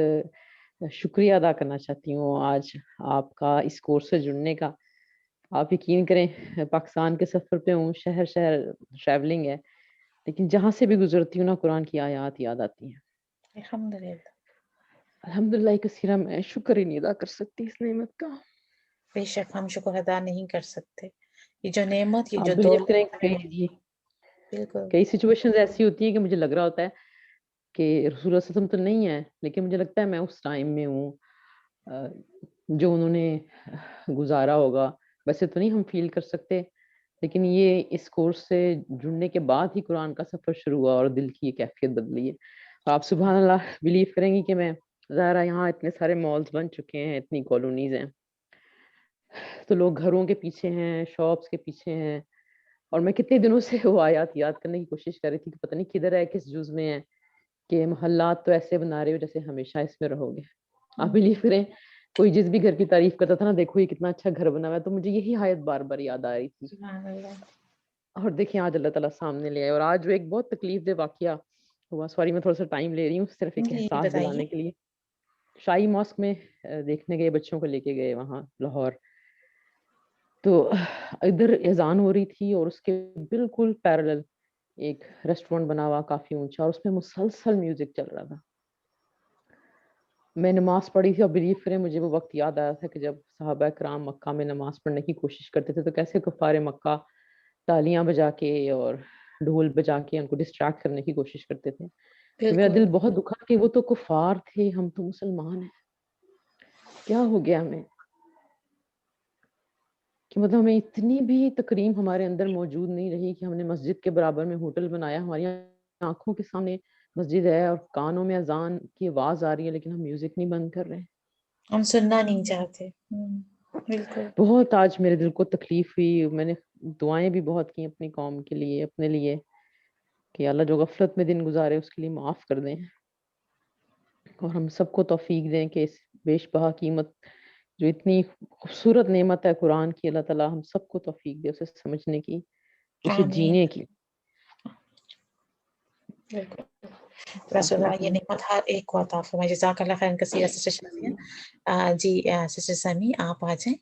شکریہ ادا کرنا چاہتی ہوں آج آپ کا اس کورس سے جڑنے کا. آپ یقین کریں پاکستان کے سفر پہ ہوں، شہر شہر ٹریولنگ ہے، لیکن جہاں سے بھی گزرتی ہوں نا قرآن کی آیات یاد آتی ہیں. الحمدللہ. الحمدللہ کثیرہ، میں شکر ہی نہیں ادا کر سکتی اس نعمت کا. بے شک ہم شکر ادا نہیں کر سکتے. یہ جو نعمت، یہ آپ جو بلیو کریں دولت، بالکل کئی سچویشنز ایسی ہوتی ہیں کہ مجھے لگ رہا ہوتا ہے کہ رسول اللہ صلی اللہ علیہ وسلم تو نہیں ہے، لیکن مجھے لگتا ہے میں اس ٹائم میں ہوں جو انہوں نے گزارا ہوگا. ویسے تو نہیں ہم فیل کر سکتے، لیکن یہ اس کورس سے جڑنے کے بعد ہی قرآن کا سفر شروع ہوا اور دل کی یہ کیفیت بدلی ہے. آپ سبحان اللہ بلیو کریں گی کہ میں ظاہرہ یہاں اتنے سارے مالز بن چکے ہیں، اتنی کالونیز ہیں، تو لوگ گھروں کے پیچھے ہیں، شاپس کے پیچھے ہیں، اور میں کتنے دنوں سے وہ آیات یاد کرنے کی کوشش کر رہی تھی کہ پتہ نہیں کدھر ہے، کس جز میں ہے، کہ محلات تو ایسے بنا رہے ہو جیسے ہمیشہ اس میں رہو گے. آپ بلیو کریں کوئی جس بھی گھر کی تعریف کرتا تھا نا، دیکھو یہ کتنا اچھا گھر بنا ہوا ہے، تو مجھے یہی آیت بار بار یاد آ رہی تھی. سبحان اللہ. اور دیکھیں آج اللہ تعالیٰ سامنے لے آئے. اور آج جو ایک بہت تکلیف دہ واقعہ ہوا، سوری میں تھوڑا سا ٹائم لے رہی ہوں، صرف ایک جی احساس بتائیے. دلانے کے لیے. شاہی ماسک میں دیکھنے گئے، بچوں کو لے کے گئے وہاں لاہور، تو ادھر اذان ہو رہی تھی اور اس کے بالکل پیرلل ایک ریسٹورینٹ بنا ہوا کافی اونچا، اور اس میں مسلسل میوزک چل رہا تھا. میں نماز پڑھی تھی اور بلیو کریں مجھے وہ وقت یاد آیا تھا کہ جب صحابہ کرام مکہ میں نماز پڑھنے کی کوشش کرتے تھے تو کیسے کفار مکہ تالیاں بجا کے اور ڈھول بجا کے ان کو ڈسٹریکٹ کرنے کی کوشش کرتے تھے. تو میرا بالکل. دل بہت دکھا کہ وہ تو کفار تھے، ہم تو مسلمان ہیں. کیا ہو گیا ہمیں کہ مطلب ہمیں اتنی بھی تکریم ہمارے اندر موجود نہیں رہی کہ ہم نے مسجد کے برابر میں ہوٹل بنایا، ہماری آنکھوں کے سامنے مسجد ہے اور کانوں میں اذان کی آواز آ رہی ہے، لیکن ہم میوزک نہیں بند کر رہے. ہم سننا نہیں چاہتے. بالکل. بہت آج میرے دل کو تکلیف ہوئی. میں نے دعائیں بھی بہت کی اپنی قوم کے لیے، اپنے لیے، کہ اللہ جو غفلت میں دن گزارے اس کے لیے معاف کر دیں، اور ہم سب کو توفیق دیں کہ اس بیش بہا قیمت جو اتنی خوبصورت نعمت ہے قرآن کی، اللہ تعالیٰ ہم سب کو توفیق دے اسے سمجھنے کی، اسے آمین. جینے کی. بالکل. رسول اللہ یہ نعمت ہر ایک کو عطا فرمائے. جزاک اللہ خیرا کثیرا سسٹر شازیہ. جی سسٹر سمی آپ آ جائیں.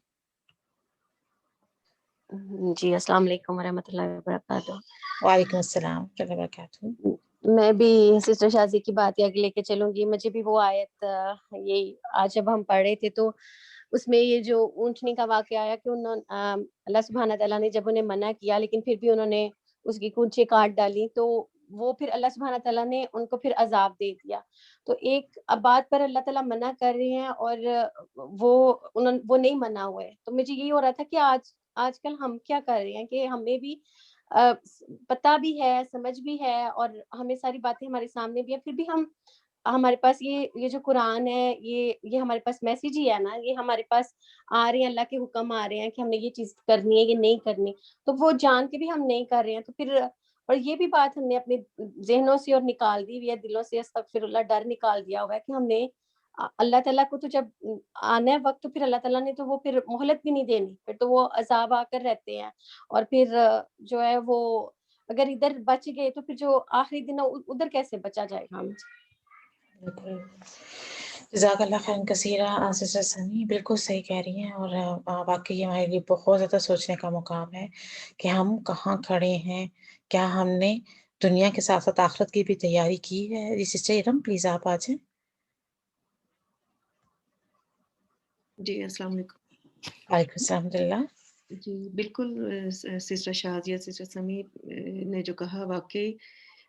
جی السلام علیکم ورحمۃ اللہ وبرکاتہ. وعلیکم السلام ورحمۃ اللہ وبرکاتہ. میں بھی سسٹر شازی کی بات آگے لے کے چلوں گی. مجھے بھی وہ آیت یہی آج جب ہم پڑھ رہے تھے تو اس میں یہ جو اونٹنی کا واقعہ آیا کہ اللہ سبحانہ تعالیٰ نے جب انہیں منع کیا لیکن پھر بھی انہوں نے اس کی کونچیں کاٹ ڈالی، تو وہ پھر اللہ سبحانہ تعالیٰ نے ان کو پھر عذاب دے دیا. تو ایک بات پر اللہ تعالیٰ منع کر رہے ہیں اور وہ نہیں منع ہوئے. تو مجھے یہی ہو رہا تھا کہ آج کل ہم کیا کر رہے ہیں کہ ہمیں بھی پتہ بھی ہے، سمجھ بھی ہے، اور ہمیں ساری باتیں ہمارے سامنے بھی ہے، پھر بھی ہمارے پاس یہ جو قرآن ہے، یہ ہمارے پاس میسیج ہی ہے نا، یہ ہمارے پاس آ رہے ہیں، اللہ کے حکم آ رہے ہیں کہ ہم نے یہ چیز کرنی ہے، یہ نہیں کرنی، تو وہ جان کے بھی ہم نہیں کر رہے ہیں. تو پھر اور یہ بھی بات ہم نے اپنے ذہنوں سے اور نکال دی ہوئی ہے، دلوں سے استغفر اللہ ڈر نکال دیا ہوا ہے کہ ہم نے اللہ تعالیٰ کو تو جب آنا ہے وقت تو پھر اللہ تعالیٰ نے تو وہ پھر مہلت بھی نہیں دینی، پھر تو وہ عذاب آ کر رہتے ہیں. اور پھر جو ہے وہ اگر ادھر بچ گئے تو پھر جو آخری دن ادھر کیسے بچا جائے گا. بالکل. جزاک اللہ خیرا کثیرا سسٹر سمی، بالکل صحیح کہہ رہی ہیں. اور واقعی ہمارے لیے بہت زیادہ سوچنے کا مقام ہے کہ ہم کہاں کھڑے ہیں. کیا ہم نے دنیا کے ساتھ ساتھ آخرت کی بھی تیاری کی ہے؟ جی سسٹر ارم پلیز آپ آ جائیں. جی السلام علیکم. وعلیکم السلام اللہ. جی بالکل سسٹر شازیہ، سسٹر سمی نے جو کہا واقعی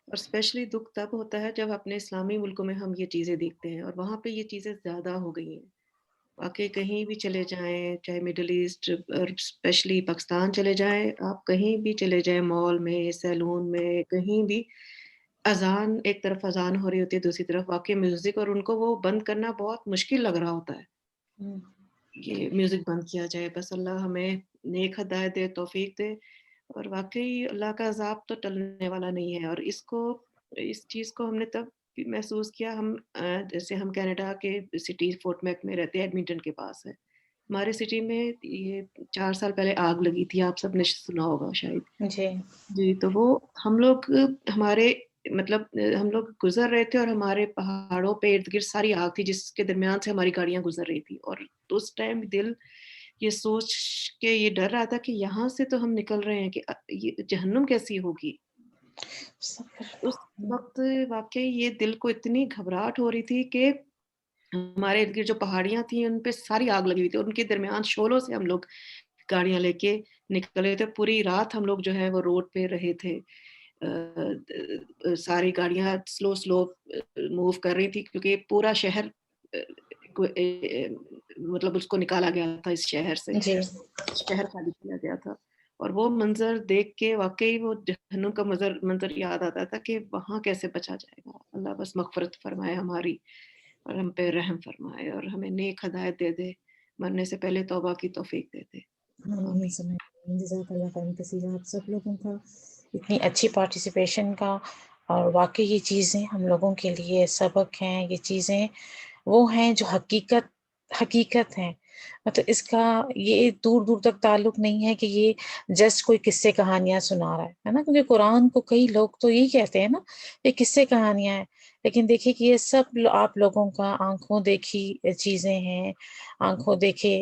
اور اسپیشلی دکھ تب ہوتا ہے جب اپنے اسلامی ملکوں میں ہم یہ چیزیں دیکھتے ہیں، اور وہاں پہ یہ چیزیں زیادہ ہو گئی ہیں. واقعی کہیں بھی چلے جائیں، چاہے مڈل ایسٹ اور اسپیشلی پاکستان چلے جائیں، آپ کہیں بھی چلے جائیں، مال میں، سیلون میں، کہیں بھی اذان، ایک طرف اذان ہو رہی ہوتی ہے، دوسری طرف واقعی میوزک، اور ان کو وہ بند کرنا بہت مشکل لگ رہا ہوتا ہے. یہ میوزک بند کیا جائے. بس اللہ ہمیں نیک ہدایت دے، توفیق دے. اور واقعی اللہ کا عذاب تو ٹلنے والا نہیں ہے. اور اس چیز کو ہم نے تب بھی محسوس کیا، ہم جیسے ہم کینیڈا کے سٹی فورٹ میک میں رہتے ہیں، ایڈمنٹن کے پاس ہے. ہمارے سٹی میں یہ 4 سال پہلے آگ لگی تھی، آپ سب نے سنا ہوگا شاید. جی تو وہ ہم لوگ ہمارے مطلب ہم لوگ گزر رہے تھے، اور ہمارے پہاڑوں پہ ارد گرد ساری آگ تھی جس کے درمیان سے ہماری گاڑیاں گزر رہی تھی. اور اس ٹائم دل یہ سوچ کے یہ ڈر رہا تھا کہ یہاں سے تو ہم نکل رہے ہیں، کہ یہ جہنم کیسی ہوگی. اس وقت واقعی یہ دل کو اتنی گھبراہٹ ہو رہی تھی کہ ہمارے ارد گرد جو پہاڑیاں تھیں ان پہ ساری آگ لگی ہوئی تھی، اور ان کے درمیان شعلوں سے ہم لوگ گاڑیاں لے کے نکلے تھے. پوری رات ہم لوگ جو ہے وہ روڈ پہ رہے تھے. ساری گاڑیاں سلو موو کر رہی تھی، کیونکہ پورا شہر مطلب اس کو نکالا گیا تھا، اس شہر سے شہر خالی کیا گیا تھا. اور وہ منظر دیکھ کے واقعی وہ جہنم کا منظر یاد آتا تھا کہ وہاں کیسے بچا جائے گا. اللہ بس مغفرت فرمائے ہماری، اور ہم پہ رحم فرمائے، اور ہمیں نیک ہدایت دے دے، مرنے سے پہلے توبہ کی توفیق دے دے. جزاک اللہ خیر کثیر آپ سب لوگوں کا، اتنی اچھی پارٹیسپیشن کا. اور واقعی یہ چیزیں ہم لوگوں کے لیے سبق ہیں. یہ چیزیں وہ ہیں جو حقیقت ہیں. مطلب اس کا یہ دور دور تک تعلق نہیں ہے کہ یہ جسٹ کوئی قصے کہانیاں سنا رہا ہے نا. کیونکہ قرآن کو کئی لوگ تو یہی کہتے ہیں نا یہ قصے کہانیاں ہیں، لیکن دیکھیے کہ یہ سب آپ لوگوں کا آنکھوں دیکھی چیزیں ہیں، آنکھوں دیکھے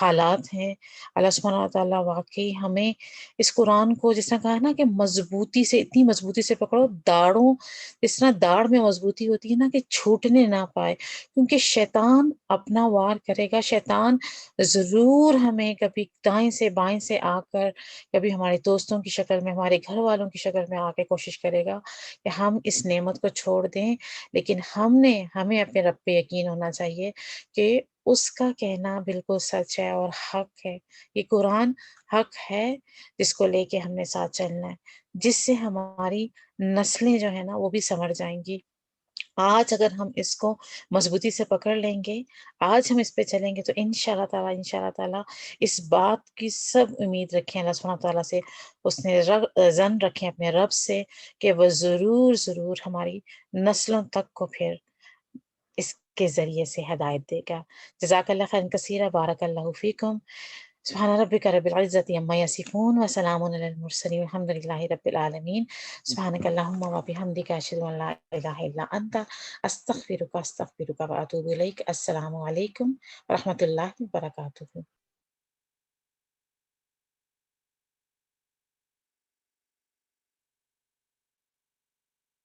حالات ہیں. اللہ سبحانہ وتعالیٰ واقعی ہمیں اس قرآن کو جس طرح کہا نا کہ مضبوطی سے، اتنی مضبوطی سے پکڑو، داڑوں جس طرح داڑ میں مضبوطی ہوتی ہے نا کہ چھوٹنے نہ پائے. کیونکہ شیطان اپنا وار کرے گا. شیطان ضرور ہمیں کبھی دائیں سے بائیں سے آ کر، کبھی ہمارے دوستوں کی شکل میں، ہمارے گھر والوں کی شکل میں آ کے کوشش کرے گا کہ ہم اس نعمت کو چھوڑ دیں. لیکن ہمیں اپنے رب پہ یقین ہونا چاہیے کہ اس کا کہنا بالکل سچ ہے اور حق ہے. یہ قرآن حق ہے جس کو لے کے ہم نے ساتھ چلنا ہے، جس سے ہماری نسلیں جو ہے نا وہ بھی سمجھ جائیں گی. آج اگر ہم اس کو مضبوطی سے پکڑ لیں گے، آج ہم اس پہ چلیں گے، تو انشاءاللہ تعالیٰ اس بات کی سب امید رکھیں اللہ سبحانہ تعالیٰ سے، اس نے ظن رکھیں اپنے رب سے کہ وہ ضرور ہماری نسلوں تک کو پھر اس کے ذریعے سے ہدایت دے گا. جزاک اللہ خیر کثیرا، بارک اللہ فیکم. سبحان ربک رب العزت عما یصفون وسلام علی المرسلین والحمد للہ رب العالمین. سبحانک اللہم وبحمدک اشہد ان لا الہ الا انت استغفرک واتوب الیک. السلام علیکم ورحمۃ اللہ وبرکاتہ.